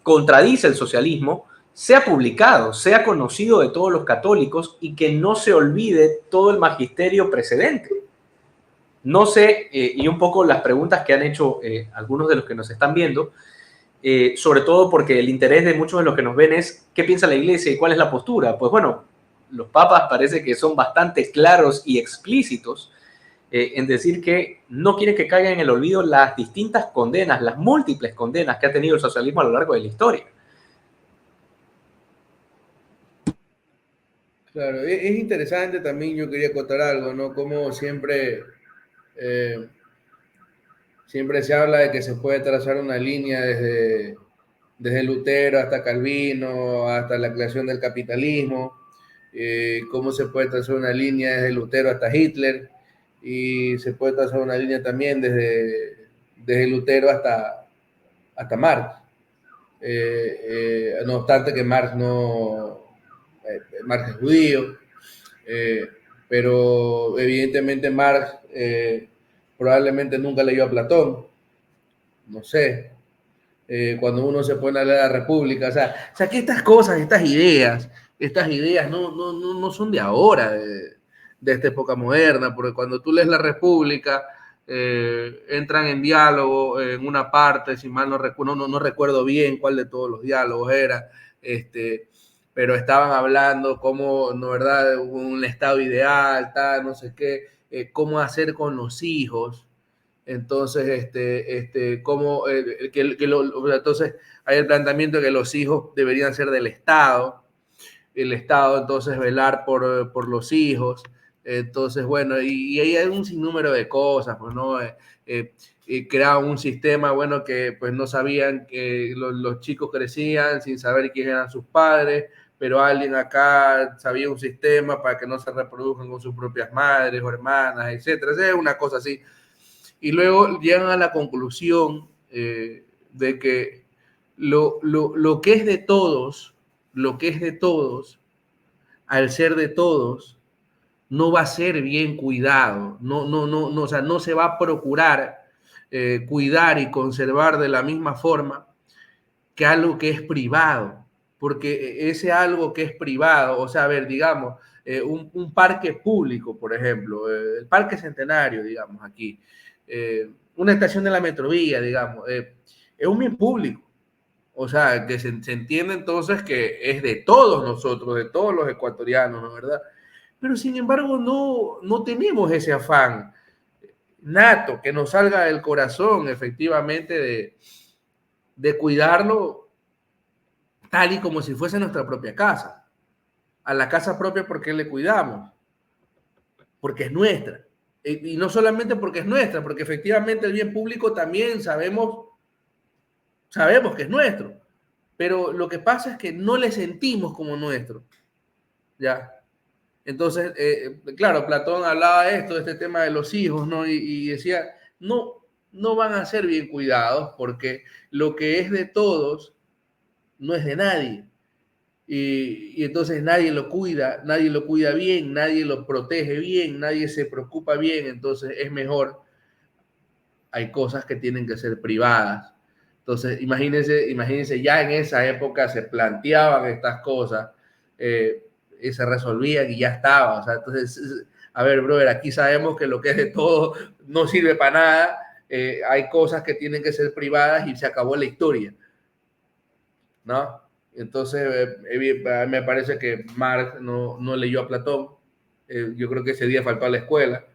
contradice el socialismo sea publicado, sea conocido de todos los católicos y que no se olvide todo el magisterio precedente. No sé, y un poco las preguntas que han hecho algunos de los que nos están viendo, sobre todo porque el interés de muchos de los que nos ven es qué piensa la Iglesia y cuál es la postura. Pues bueno, los papas parece que son bastante claros y explícitos en decir que no quiere que caigan en el olvido las distintas condenas, las múltiples condenas que ha tenido el socialismo a lo largo de la historia. Claro, es interesante también, yo quería contar algo, ¿no? Como eh, siempre se habla de que se puede trazar una línea desde Lutero hasta Calvino, hasta la creación del capitalismo, cómo se puede trazar una línea desde Lutero hasta Hitler, y se puede trazar una línea también desde Lutero hasta Marx. No obstante que Marx es judío, pero evidentemente Marx probablemente nunca leyó a Platón, no sé, cuando uno se pone a leer la República, o sea que estas cosas, estas ideas no son de ahora, de esta época moderna, porque cuando tú lees la República, entran en diálogo en una parte, si mal no recuerdo, no recuerdo bien cuál de todos los diálogos era, pero estaban hablando cómo, ¿no verdad?, un estado ideal, tal, no sé qué, cómo hacer con los hijos. Entonces, entonces hay el planteamiento de que los hijos deberían ser del Estado, el Estado entonces velar por los hijos. Entonces, bueno, y ahí hay un sinnúmero de cosas, pues, ¿no? Creaban un sistema, bueno, que pues no sabían que los chicos crecían sin saber quién eran sus padres, pero alguien acá sabía un sistema para que no se reproduzcan con sus propias madres o hermanas, etcétera. Es una cosa así. Y luego llegan a la conclusión de que lo que es de todos, lo que es de todos, al ser de todos, no va a ser bien cuidado, o sea, no se va a procurar cuidar y conservar de la misma forma que algo que es privado, porque ese algo que es privado, o sea, a ver, digamos, un parque público, por ejemplo, el Parque Centenario, digamos, aquí, una estación de la Metrovía, digamos, es un bien público. O sea, que se entiende entonces que es de todos nosotros, de todos los ecuatorianos, ¿no? ¿Verdad? Pero sin embargo no tenemos ese afán nato que nos salga del corazón, efectivamente, de cuidarlo tal y como si fuese nuestra propia casa. A la casa propia, ¿por qué le cuidamos? Porque es nuestra. Y no solamente porque es nuestra, porque efectivamente el bien público también sabemos que es nuestro, pero lo que pasa es que no le sentimos como nuestro, ¿ya? Entonces, claro, Platón hablaba de esto, de este tema de los hijos, ¿no? Y decía, no, no van a ser bien cuidados porque lo que es de todos no es de nadie. Y entonces nadie lo cuida bien, nadie lo protege bien, nadie se preocupa bien, entonces es mejor. Hay cosas que tienen que ser privadas. Entonces, imagínense, ya en esa época se planteaban estas cosas y se resolvían y ya estaba. O sea, entonces, a ver, brother, aquí sabemos que lo que es de todo no sirve para nada. Hay cosas que tienen que ser privadas y se acabó la historia, ¿no? Entonces, me parece que Marx no leyó a Platón. Yo creo que ese día faltó a la escuela,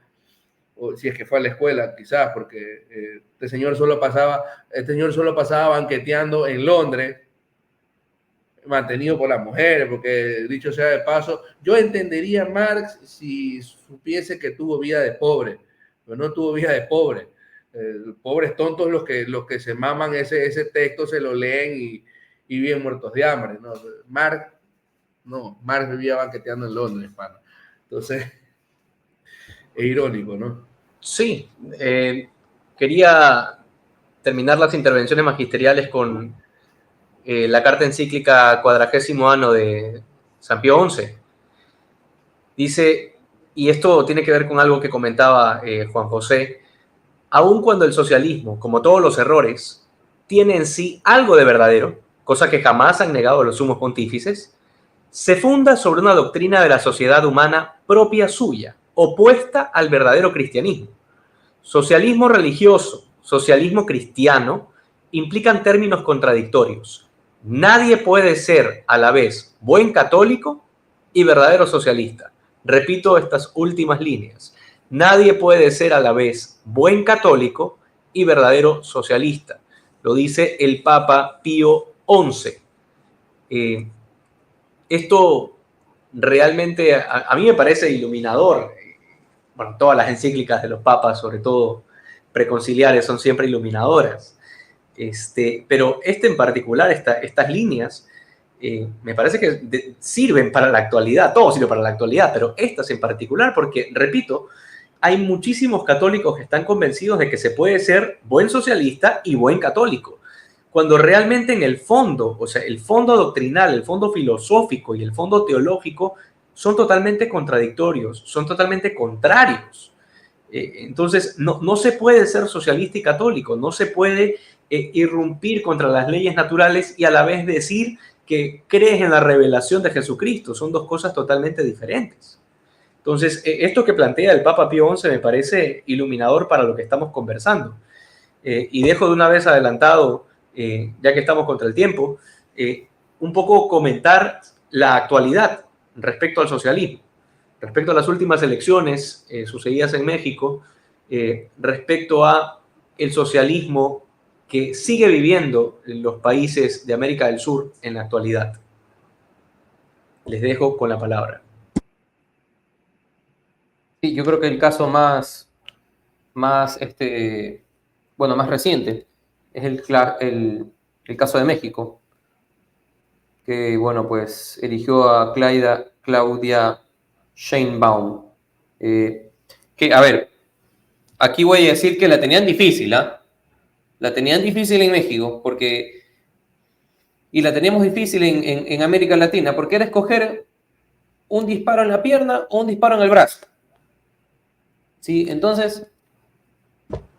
o si es que fue a la escuela, quizás, porque este señor solo pasaba banqueteando en Londres, mantenido por las mujeres, porque dicho sea de paso, yo entendería a Marx si supiese que tuvo vida de pobre, pero no tuvo vida de pobre. Pobres tontos los que se maman ese texto, se lo leen y viven muertos de hambre, ¿no? Marx vivía banqueteando en Londres, pana. Entonces, es irónico, ¿no? Sí, quería terminar las intervenciones magisteriales con la carta encíclica 40º Anno de San Pío XI. Dice, y esto tiene que ver con algo que comentaba Juan José, aun cuando el socialismo, como todos los errores, tiene en sí algo de verdadero, cosa que jamás han negado los sumos pontífices, se funda sobre una doctrina de la sociedad humana propia suya, opuesta al verdadero cristianismo. Socialismo religioso, socialismo cristiano, implican términos contradictorios. Nadie puede ser a la vez buen católico y verdadero socialista. Repito estas últimas líneas. Nadie puede ser a la vez buen católico y verdadero socialista. Lo dice el Papa Pío XI. Esto realmente a mí me parece iluminador. Bueno, todas las encíclicas de los papas, sobre todo preconciliares, son siempre iluminadoras. Pero en particular, estas líneas, me parece que sirven para la actualidad, todo sirve para la actualidad, pero estas en particular, porque, repito, hay muchísimos católicos que están convencidos de que se puede ser buen socialista y buen católico, cuando realmente en el fondo, o sea, el fondo doctrinal, el fondo filosófico y el fondo teológico son totalmente contradictorios, son totalmente contrarios. Entonces, no se puede ser socialista y católico, no se puede irrumpir contra las leyes naturales y a la vez decir que crees en la revelación de Jesucristo. Son dos cosas totalmente diferentes. Entonces, esto que plantea el Papa Pío XI me parece iluminador para lo que estamos conversando. Y dejo de una vez adelantado, ya que estamos contra el tiempo, un poco comentar la actualidad respecto al socialismo, respecto a las últimas elecciones sucedidas en México, respecto a el socialismo que sigue viviendo en los países de América del Sur en la actualidad. Les dejo con la palabra. Sí, yo creo que el caso más reciente es el caso de México, que, bueno, pues eligió a Claudia Sheinbaum. Que, a ver, aquí voy a decir que la tenían difícil, ¿ah? La tenían difícil en México, y la teníamos difícil en América Latina, porque era escoger un disparo en la pierna o un disparo en el brazo. ¿Sí? Entonces...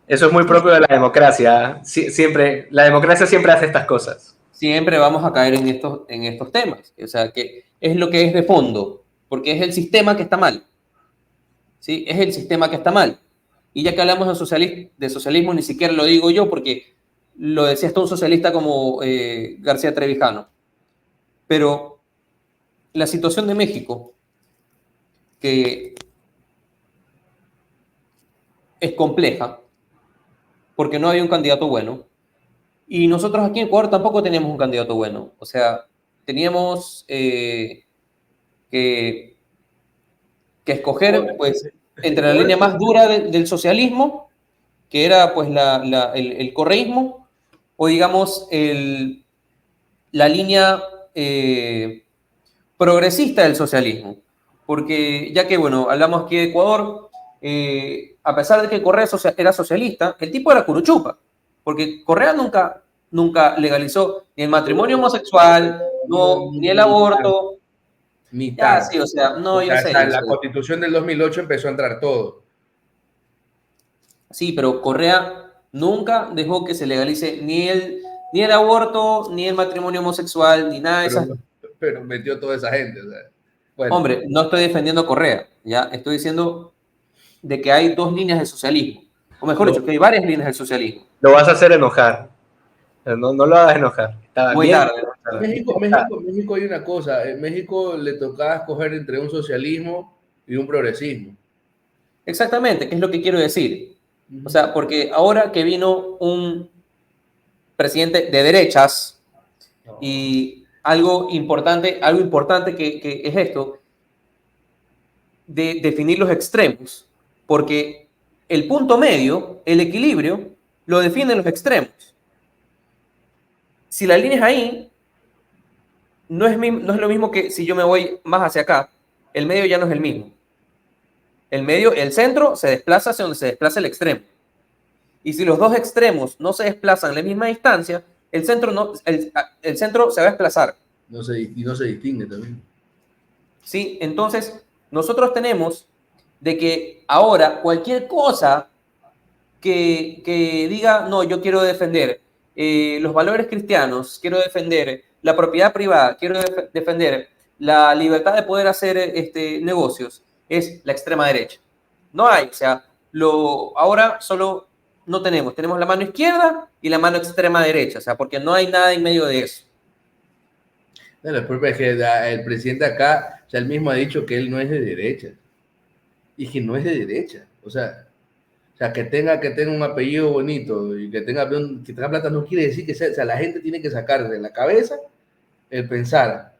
Eso es muy propio de la democracia. Siempre, la democracia siempre hace estas cosas. Siempre vamos a caer en estos temas. O sea, que es lo que es de fondo, porque es el sistema que está mal. ¿Sí? Es el sistema que está mal. Y ya que hablamos de socialismo, ni siquiera lo digo yo, porque lo decía hasta un socialista como García Trevijano. Pero la situación de México, que es compleja, porque no había un candidato bueno, y nosotros aquí en Ecuador tampoco teníamos un candidato bueno. O sea, teníamos que escoger, pues, entre la línea más dura del socialismo, que era, pues, el correísmo, o, digamos, la línea progresista del socialismo. Porque ya que, bueno, hablamos aquí de Ecuador, a pesar de que Correa era socialista, el tipo era curuchupa, porque Correa nunca legalizó ni el matrimonio homosexual, ni el aborto. Ni Ya, tanto. sí, o sea, no, yo sé, Hasta yo la sé. Constitución del 2008 empezó a entrar todo. Sí, pero Correa nunca dejó que se legalice ni el aborto, ni el matrimonio homosexual, ni nada de Pero, esas. pero metió toda esa gente. O sea, bueno, Hombre, no estoy defendiendo a Correa, ya estoy diciendo de que hay dos líneas de socialismo, o mejor dicho, que hay varias líneas del socialismo. Lo vas a hacer enojar. No, no lo hagas enojar. Está Muy bien. tarde, muy tarde. México hay una cosa. En México le tocaba escoger entre un socialismo y un progresismo. Exactamente, ¿qué es lo que quiero decir? O sea, porque ahora que vino un presidente de derechas y algo importante que es esto, de definir los extremos, porque el punto medio, el equilibrio, lo definen los extremos. Si la línea es ahí, no es lo mismo que si yo me voy más hacia acá, el medio ya no es el mismo. El medio, el centro se desplaza hacia donde se desplaza el extremo. Y si los dos extremos no se desplazan en la misma distancia, el centro, no, el centro se va a desplazar. Y no se distingue también. ¿Sí? Entonces, nosotros tenemos de que ahora cualquier cosa que diga, no, yo quiero defender los valores cristianos, quiero defender la propiedad privada, quiero defender la libertad de poder hacer negocios, es la extrema derecha. No hay, o sea, ahora solo no tenemos la mano izquierda y la mano extrema derecha, o sea, porque no hay nada en medio de eso. No, el problema es que el presidente acá, o sea, él mismo ha dicho que él no es de derecha. Y que no es de derecha. O sea, que tenga un apellido bonito y que tenga plata no quiere decir que sea, o sea, la gente tiene que sacar de la cabeza el pensar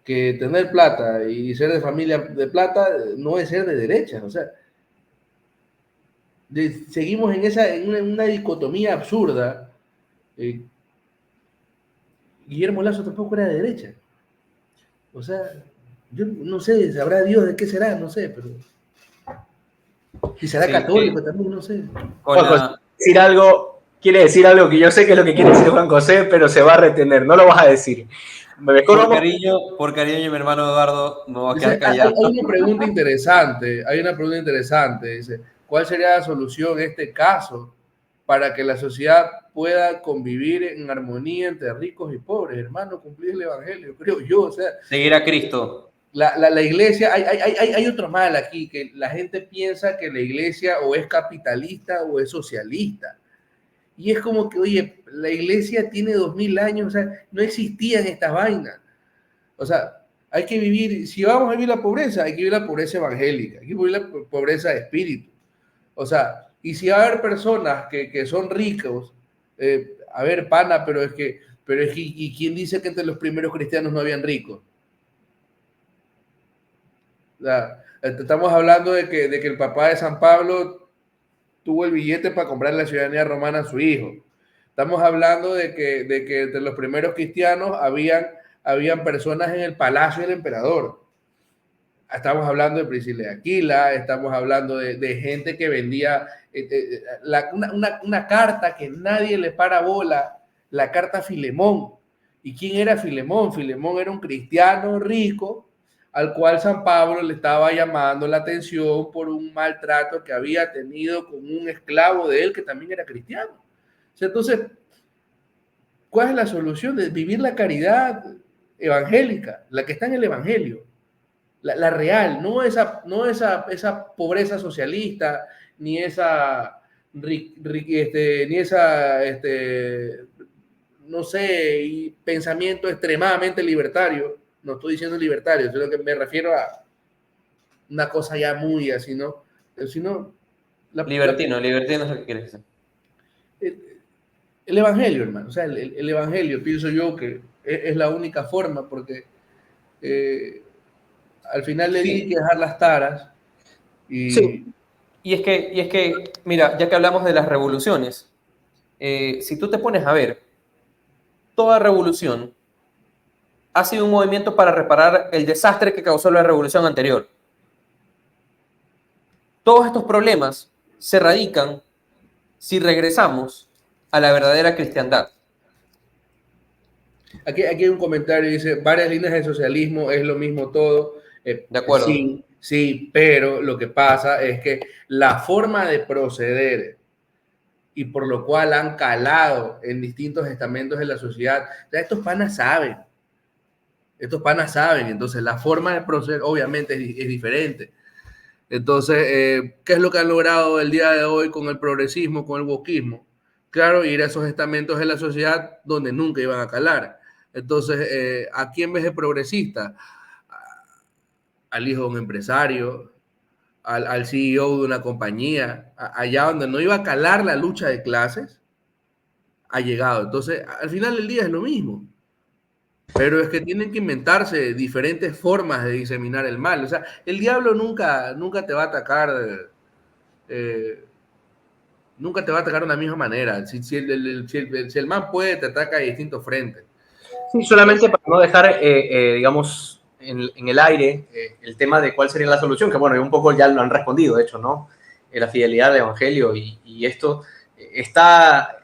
que tener plata y ser de familia de plata no es ser de derecha. O sea, seguimos en una dicotomía absurda. Eh, Guillermo Lazo tampoco era de derecha. O sea, yo no sé, sabrá Dios de qué será, no sé, pero. Y será Sí, católico también, no sé. Juan José, quiere decir algo que yo sé que es lo que quiere decir Juan José, pero se va a retener, no lo vas a decir. Mejor vamos. Por cariño, mi hermano Eduardo, me voy a Dice, quedar callado. hay una pregunta interesante, dice, ¿cuál sería la solución en este caso para que la sociedad pueda convivir en armonía entre ricos y pobres? Hermano, cumplir el evangelio, creo yo, o sea, Seguir a Cristo. la iglesia, hay otro mal aquí, que la gente piensa que la iglesia o es capitalista o es socialista. Y es como que, oye, la iglesia tiene 2000 años, o sea, no existían estas vainas. O sea, hay que vivir, si vamos a vivir la pobreza, hay que vivir la pobreza evangélica, hay que vivir la pobreza de espíritu. O sea, y si va a haber personas que son ricos, a ver, pana, ¿y quién dice que entre los primeros cristianos no habían ricos? O sea, estamos hablando de que el papá de San Pablo tuvo el billete para comprar la ciudadanía romana a su hijo. Estamos hablando de que entre los primeros cristianos habían personas en el palacio del emperador. Estamos hablando de Priscila de Aquila, estamos hablando de gente que vendía una carta que nadie le para bola, la carta Filemón. ¿Y quién era Filemón? Filemón era un cristiano rico al cual San Pablo le estaba llamando la atención por un maltrato que había tenido con un esclavo de él que también era cristiano. O sea, entonces, ¿cuál es la solución? De vivir la caridad evangélica, la que está en el evangelio, la real, no esa pobreza socialista, ni esa, no sé, pensamiento extremadamente libertario. No estoy diciendo libertario, sino que me refiero a una cosa ya muy así, ¿no? Sino Libertino es lo que quieres decir. El evangelio, hermano. O sea, el evangelio, pienso yo que es la única forma, porque al final le di que dejar las taras y. Sí. Y es que, mira, ya que hablamos de las revoluciones, si tú te pones a ver, toda revolución ha sido un movimiento para reparar el desastre que causó la revolución anterior. Todos estos problemas se radican si regresamos a la verdadera cristiandad. Aquí hay un comentario, dice, varias líneas de socialismo es lo mismo todo. De acuerdo. Sí, sí, pero lo que pasa es que la forma de proceder y por lo cual han calado en distintos estamentos de la sociedad, ya estos panas saben, entonces la forma de proceder obviamente es diferente. Entonces, ¿qué es lo que han logrado el día de hoy con el progresismo, con el wokismo? Claro, ir a esos estamentos de la sociedad donde nunca iban a calar. Entonces, ¿a quién ves de progresista? Al hijo de un empresario, al CEO de una compañía, allá donde no iba a calar la lucha de clases, ha llegado. Entonces, al final del día es lo mismo. Pero es que tienen que inventarse diferentes formas de diseminar el mal. O sea, el diablo nunca te va a atacar, nunca te va a atacar de la misma manera. Si el man puede, te ataca de distintos frentes. Sí, solamente para no dejar, digamos, en el aire el tema de cuál sería la solución, que bueno, un poco ya lo han respondido, de hecho, ¿no? La fidelidad al Evangelio y esto está,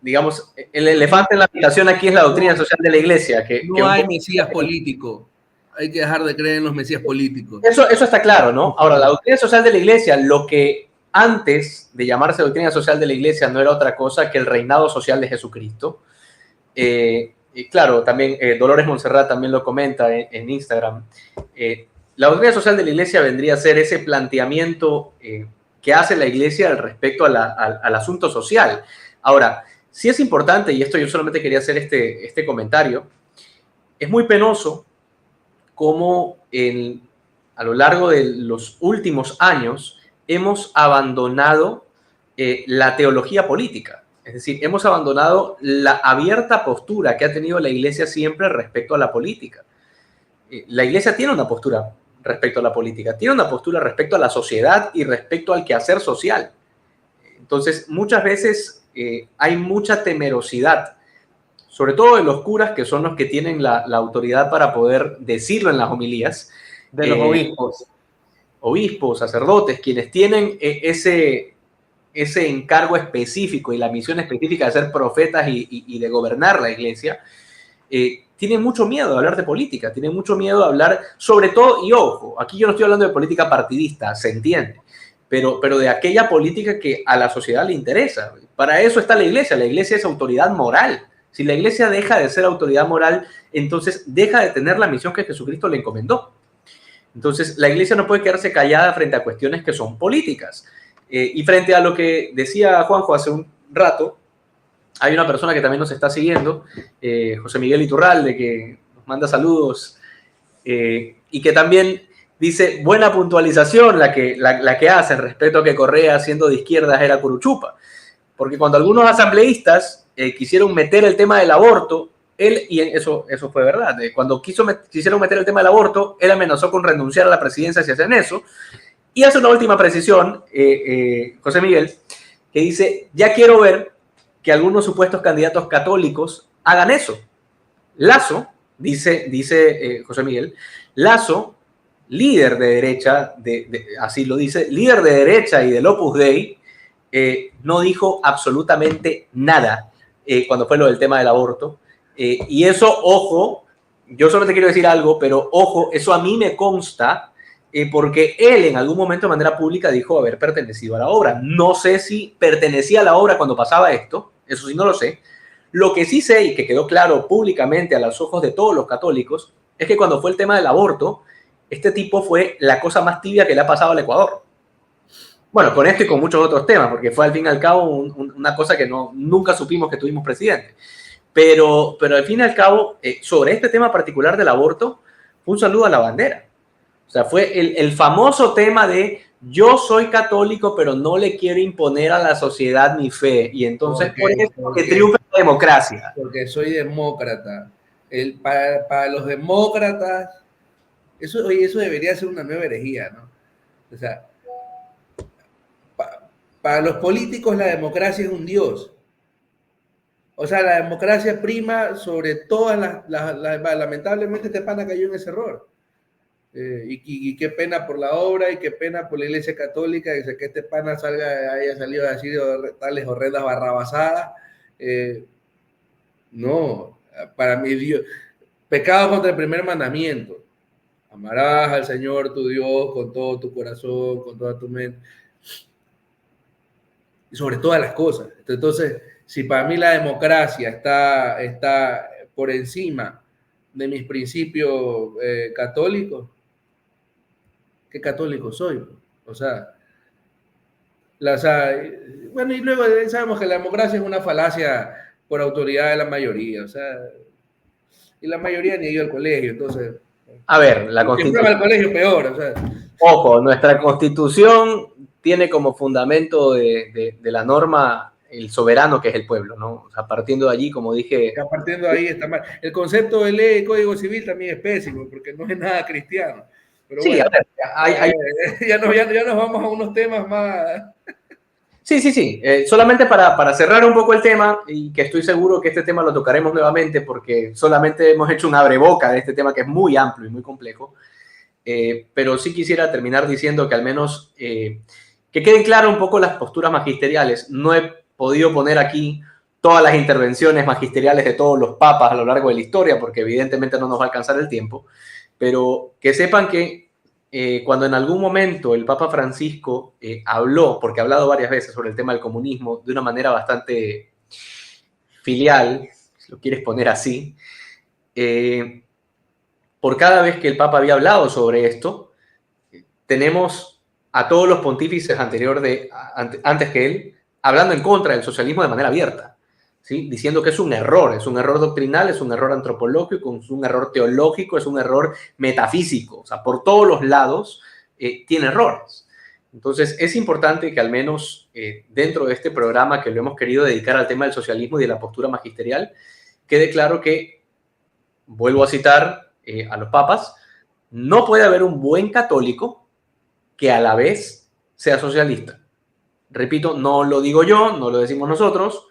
digamos, el elefante en la habitación aquí es la doctrina social de la Iglesia. No hay mesías político. Hay que dejar de creer en los mesías políticos. Eso está claro, ¿no? Ahora, la doctrina social de la Iglesia, lo que antes de llamarse doctrina social de la Iglesia no era otra cosa que el reinado social de Jesucristo. Y claro, también Dolores Montserrat también lo comenta en Instagram. La doctrina social de la Iglesia vendría a ser ese planteamiento que hace la Iglesia al respecto al asunto social. Ahora, sí es importante, y esto yo solamente quería hacer este comentario, es muy penoso cómo a lo largo de los últimos años hemos abandonado la teología política. Es decir, hemos abandonado la abierta postura que ha tenido la Iglesia siempre respecto a la política. La Iglesia tiene una postura respecto a la política, tiene una postura respecto a la sociedad y respecto al quehacer social. Entonces, muchas veces hay mucha temerosidad, sobre todo de los curas, que son los que tienen la autoridad para poder decirlo en las homilías. De los obispos. Obispos, sacerdotes, quienes tienen ese encargo específico y la misión específica de ser profetas y de gobernar la Iglesia, tienen mucho miedo de hablar de política, tienen mucho miedo de hablar, sobre todo, y ojo, aquí yo no estoy hablando de política partidista, se entiende, pero de aquella política que a la sociedad le interesa. Para eso está la Iglesia es autoridad moral. Si la Iglesia deja de ser autoridad moral, entonces deja de tener la misión que Jesucristo le encomendó. Entonces, la Iglesia no puede quedarse callada frente a cuestiones que son políticas. Y frente a lo que decía Juanjo hace un rato, hay una persona que también nos está siguiendo, José Miguel Iturralde, que nos manda saludos y que también dice, buena puntualización la que hace respecto a que Correa, siendo de izquierdas, era curuchupa. Porque cuando algunos asambleístas quisieron meter el tema del aborto, y eso fue verdad, cuando quisieron meter el tema del aborto, él amenazó con renunciar a la presidencia si hacen eso. Y hace una última precisión, José Miguel, que dice, ya quiero ver que algunos supuestos candidatos católicos hagan eso. Lazo, dice José Miguel, Lazo, líder de derecha, así lo dice, líder de derecha y del Opus Dei, no dijo absolutamente nada cuando fue lo del tema del aborto. Y eso, ojo, yo solamente quiero decir algo, pero ojo, eso a mí me consta porque él en algún momento de manera pública dijo haber pertenecido a la obra. No sé si pertenecía a la obra cuando pasaba esto, eso sí no lo sé. Lo que sí sé y que quedó claro públicamente a los ojos de todos los católicos es que cuando fue el tema del aborto, este tipo fue la cosa más tibia que le ha pasado al Ecuador. Bueno, con esto y con muchos otros temas, porque fue al fin y al cabo una cosa que nunca supimos que tuvimos presidente. Pero al fin y al cabo, sobre este tema particular del aborto, un saludo a la bandera. O sea, fue el famoso tema de yo soy católico, pero no le quiero imponer a la sociedad mi fe. Y entonces, por eso que triunfa la democracia. Porque soy demócrata. Para los demócratas, eso debería ser una nueva herejía, ¿no? O sea, para los políticos la democracia es un dios. O sea, la democracia prima sobre todas lamentablemente este pana cayó en ese error. Y qué pena por la obra y qué pena por la Iglesia Católica, que este pana haya salido a decir tales horrendas barrabasadas. No, para mí Dios, pecado contra el primer mandamiento. Amarás al Señor tu Dios con todo tu corazón, con toda tu mente y sobre todas las cosas. Entonces, si para mí la democracia está por encima de mis principios católicos, ¿qué católico soy? O sea, bueno, y luego sabemos que la democracia es una falacia por autoridad de la mayoría, o sea, y la mayoría ni ha ido al colegio, entonces, A ver, la si prueba Constitución. al colegio, peor, o sea. Ojo, nuestra Constitución tiene como fundamento de la norma el soberano que es el pueblo, ¿no? O sea, partiendo de allí, como dije. Ya partiendo de ahí está mal. El concepto de ley de Código Civil también es pésimo, porque no es nada cristiano. Pero Sí, a bueno, ver, ya nos vamos a unos temas más. Sí, sí, sí. Solamente para cerrar un poco el tema, y que estoy seguro que este tema lo tocaremos nuevamente porque solamente hemos hecho un abreboca de este tema que es muy amplio y muy complejo, pero sí quisiera terminar diciendo que al menos que queden claras un poco las posturas magisteriales. No he podido poner aquí todas las intervenciones magisteriales de todos los papas a lo largo de la historia porque evidentemente no nos va a alcanzar el tiempo, pero que sepan que cuando en algún momento el Papa Francisco habló, porque ha hablado varias veces sobre el tema del comunismo, de una manera bastante filial, si lo quieres poner así, por cada vez que el Papa había hablado sobre esto, tenemos a todos los pontífices antes que él, hablando en contra del socialismo de manera abierta, ¿sí? Diciendo que es un error doctrinal, es un error antropológico, es un error teológico, es un error metafísico, o sea, por todos los lados tiene errores. Entonces, es importante que al menos dentro de este programa que lo hemos querido dedicar al tema del socialismo y de la postura magisterial, quede claro que, vuelvo a citar a los papas, no puede haber un buen católico que a la vez sea socialista. Repito, no lo digo yo, no lo decimos nosotros,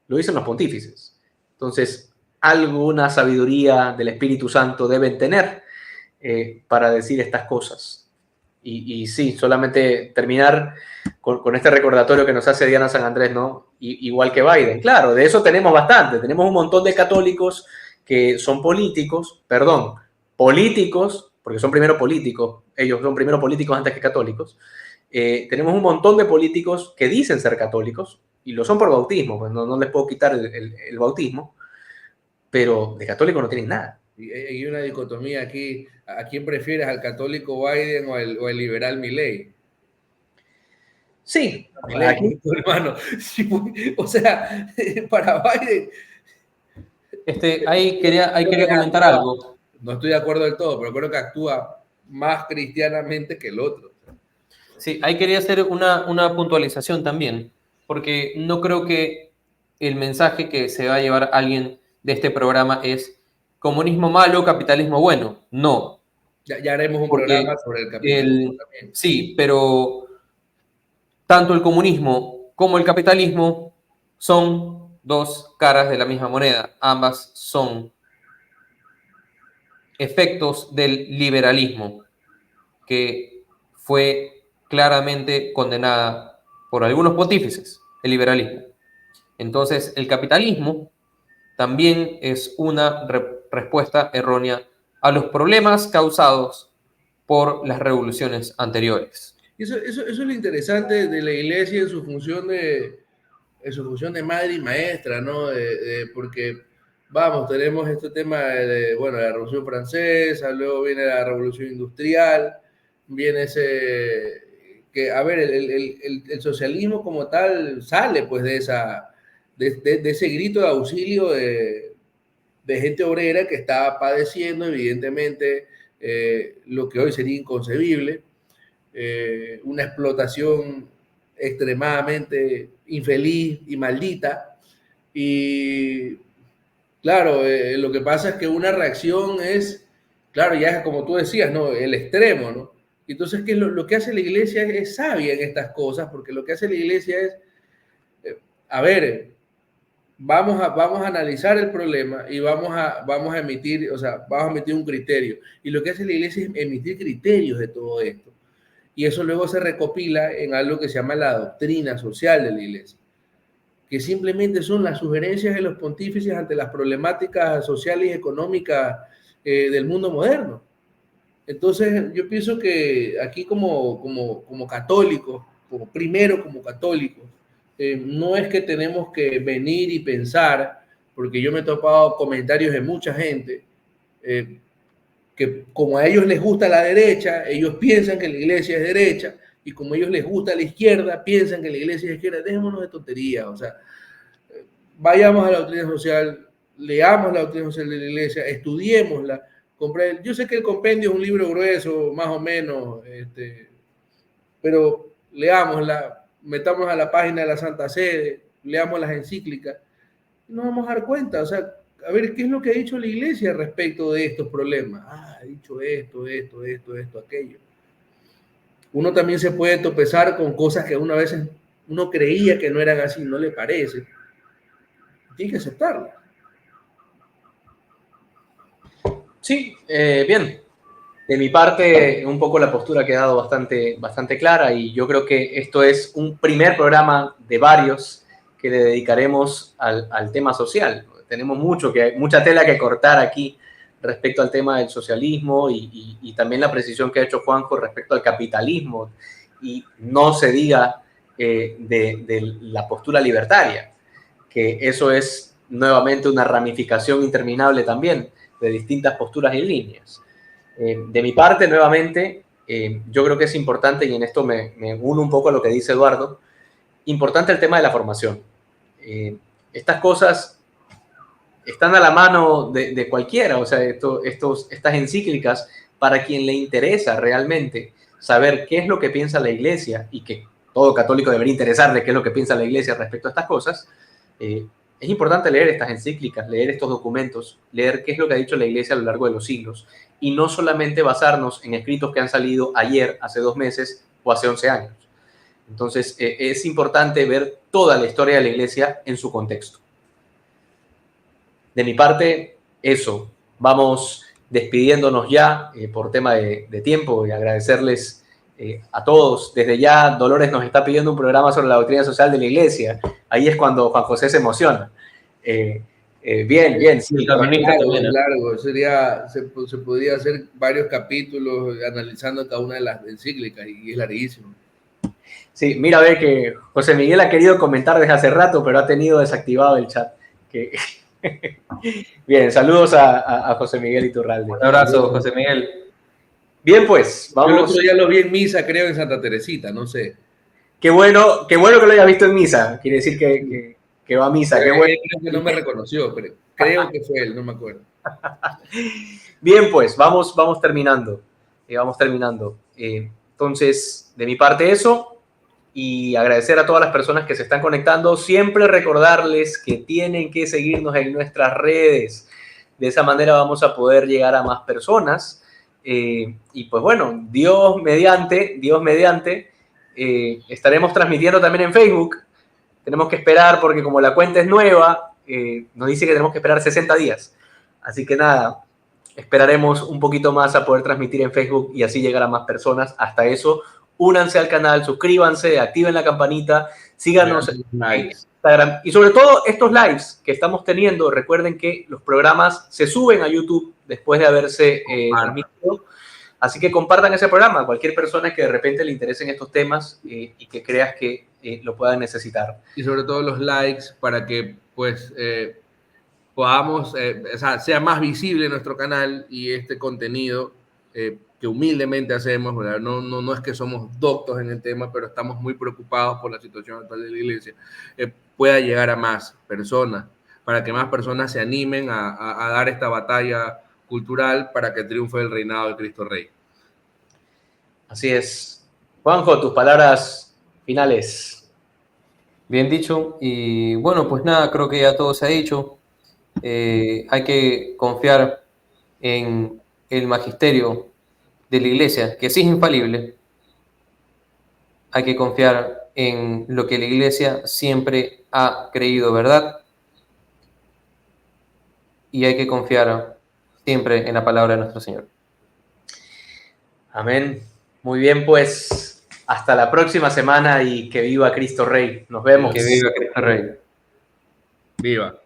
lo dicen los pontífices. Entonces, alguna sabiduría del Espíritu Santo deben tener para decir estas cosas. Y sí, solamente terminar con este recordatorio que nos hace Diana San Andrés, ¿no? Igual que Biden. Claro, de eso tenemos bastante. Tenemos un montón de católicos que son políticos, porque son primero políticos, ellos son primero políticos antes que católicos. Tenemos un montón de políticos que dicen ser católicos y lo son por bautismo, pues no les puedo quitar el bautismo, pero de católico no tienen nada. Y hay una dicotomía aquí. ¿A quién prefieres, al católico Biden o el liberal Milei? Sí, Aquí, hermano. Sí, o sea, para Biden. Ahí quería comentar algo. No estoy de acuerdo del todo, pero creo que actúa más cristianamente que el otro. Sí, ahí quería hacer una puntualización también, porque no creo que el mensaje que se va a llevar alguien de este programa es comunismo malo, capitalismo bueno. No. Ya haremos un programa sobre el capitalismo también. Sí, pero tanto el comunismo como el capitalismo son dos caras de la misma moneda. Ambas son efectos del liberalismo, que fue claramente condenada por algunos pontífices, el liberalismo. Entonces, el capitalismo también es una respuesta errónea a los problemas causados por las revoluciones anteriores. Eso es lo interesante de la iglesia en su función de madre y maestra, ¿no? Porque, vamos, tenemos este tema bueno, la Revolución Francesa, luego viene la Revolución Industrial, viene a ver, el socialismo como tal sale pues de ese grito de auxilio de gente obrera que estaba padeciendo evidentemente lo que hoy sería inconcebible, una explotación extremadamente infeliz y maldita. Y claro, lo que pasa es que una reacción es, claro, ya es como tú decías, ¿no? El extremo, ¿no? Entonces, ¿qué es lo que hace la iglesia? Es sabia en estas cosas, porque lo que hace la iglesia es, a ver, vamos a analizar el problema y vamos a emitir, o sea, vamos a emitir un criterio. Y lo que hace la iglesia es emitir criterios de todo esto. Y eso luego se recopila en algo que se llama la doctrina social de la iglesia, que simplemente son las sugerencias de los pontífices ante las problemáticas sociales y económicas del mundo moderno. Entonces, yo pienso que aquí como católicos, primero como católicos, no es que tenemos que venir y pensar, porque yo me he topado comentarios de mucha gente, que como a ellos les gusta la derecha, ellos piensan que la iglesia es derecha, y como a ellos les gusta la izquierda, piensan que la iglesia es izquierda. Dejémonos de tonterías, o sea, vayamos a la doctrina social, leamos la doctrina social de la iglesia, estudiémosla. Yo sé que el compendio es un libro grueso, más o menos, pero leámosla, metamos a la página de la Santa Sede, leamos las encíclicas, y nos vamos a dar cuenta, o sea, a ver qué es lo que ha dicho la iglesia respecto de estos problemas. Ah, ha dicho esto, aquello. Uno también se puede tropezar con cosas que una vez uno creía que no eran así, no le parece. Tiene que aceptarlo. Sí, bien. De mi parte, un poco la postura ha quedado bastante clara y yo creo que esto es un primer programa de varios que le dedicaremos al tema social. Tenemos mucha tela que cortar aquí respecto al tema del socialismo y también la precisión que ha hecho Juanjo respecto al capitalismo y no se diga de la postura libertaria, que eso es nuevamente una ramificación interminable también de distintas posturas y líneas. De mi parte, nuevamente, yo creo que es importante, y en esto me uno un poco a lo que dice Eduardo, importante el tema de la formación. Estas cosas están a la mano de cualquiera, o sea, estas encíclicas, para quien le interesa realmente saber qué es lo que piensa la iglesia, y que todo católico debería interesarle qué es lo que piensa la iglesia respecto a estas cosas, es importante leer estas encíclicas, leer estos documentos, leer qué es lo que ha dicho la iglesia a lo largo de los siglos, y no solamente basarnos en escritos que han salido ayer, hace 2 meses o hace 11 años. Entonces, es importante ver toda la historia de la iglesia en su contexto. De mi parte, eso. Vamos despidiéndonos ya por tema de tiempo y agradecerles a todos. Desde ya, Dolores nos está pidiendo un programa sobre la doctrina social de la iglesia. Ahí es cuando Juan José se emociona. Bien, sí. Largo. Se podría hacer varios capítulos analizando cada una de las encíclicas y es larguísimo. Sí, mira, ve que José Miguel ha querido comentar desde hace rato, pero ha tenido desactivado el chat. Bien, saludos a José Miguel Iturralde. Un abrazo, José Miguel. Bien, pues, vamos. Yo el otro día lo vi en misa, creo, en Santa Teresita, no sé. Qué bueno que lo haya visto en misa. Quiere decir que va a misa. Qué bueno. Creo que no me reconoció, pero creo que fue él, no me acuerdo. Bien, pues, vamos terminando. Entonces, de mi parte eso. Y agradecer a todas las personas que se están conectando. Siempre recordarles que tienen que seguirnos en nuestras redes. De esa manera vamos a poder llegar a más personas. Y pues bueno, Dios mediante, estaremos transmitiendo también en Facebook. Tenemos que esperar porque como la cuenta es nueva, nos dice que tenemos que esperar 60 días. Así que nada, esperaremos un poquito más a poder transmitir en Facebook y así llegar a más personas. Hasta eso, únanse al canal, suscríbanse, activen la campanita, síganos en Instagram. Y sobre todo estos lives que estamos teniendo, recuerden que los programas se suben a YouTube después de haberse transmitido. Así que compartan ese programa, cualquier persona que de repente le interesen estos temas y que creas que lo puedan necesitar. Y sobre todo los likes para que pues podamos, o sea, sea más visible nuestro canal y este contenido que humildemente hacemos, ¿verdad? No es que somos doctos en el tema, pero estamos muy preocupados por la situación actual de la iglesia, pueda llegar a más personas, para que más personas se animen a dar esta batalla cultural para que triunfe el reinado de Cristo Rey. Así es. Juanjo, tus palabras finales. Bien dicho. Y bueno, pues nada, creo que ya todo se ha dicho. Hay que confiar en el magisterio de la iglesia, que sí es infalible. Hay que confiar en lo que la iglesia siempre ha creído, ¿verdad? y hay que confiar siempre en la palabra de nuestro Señor. Amén. Muy bien, pues hasta la próxima semana y que viva Cristo Rey. Nos vemos. Que viva Cristo Rey. Viva.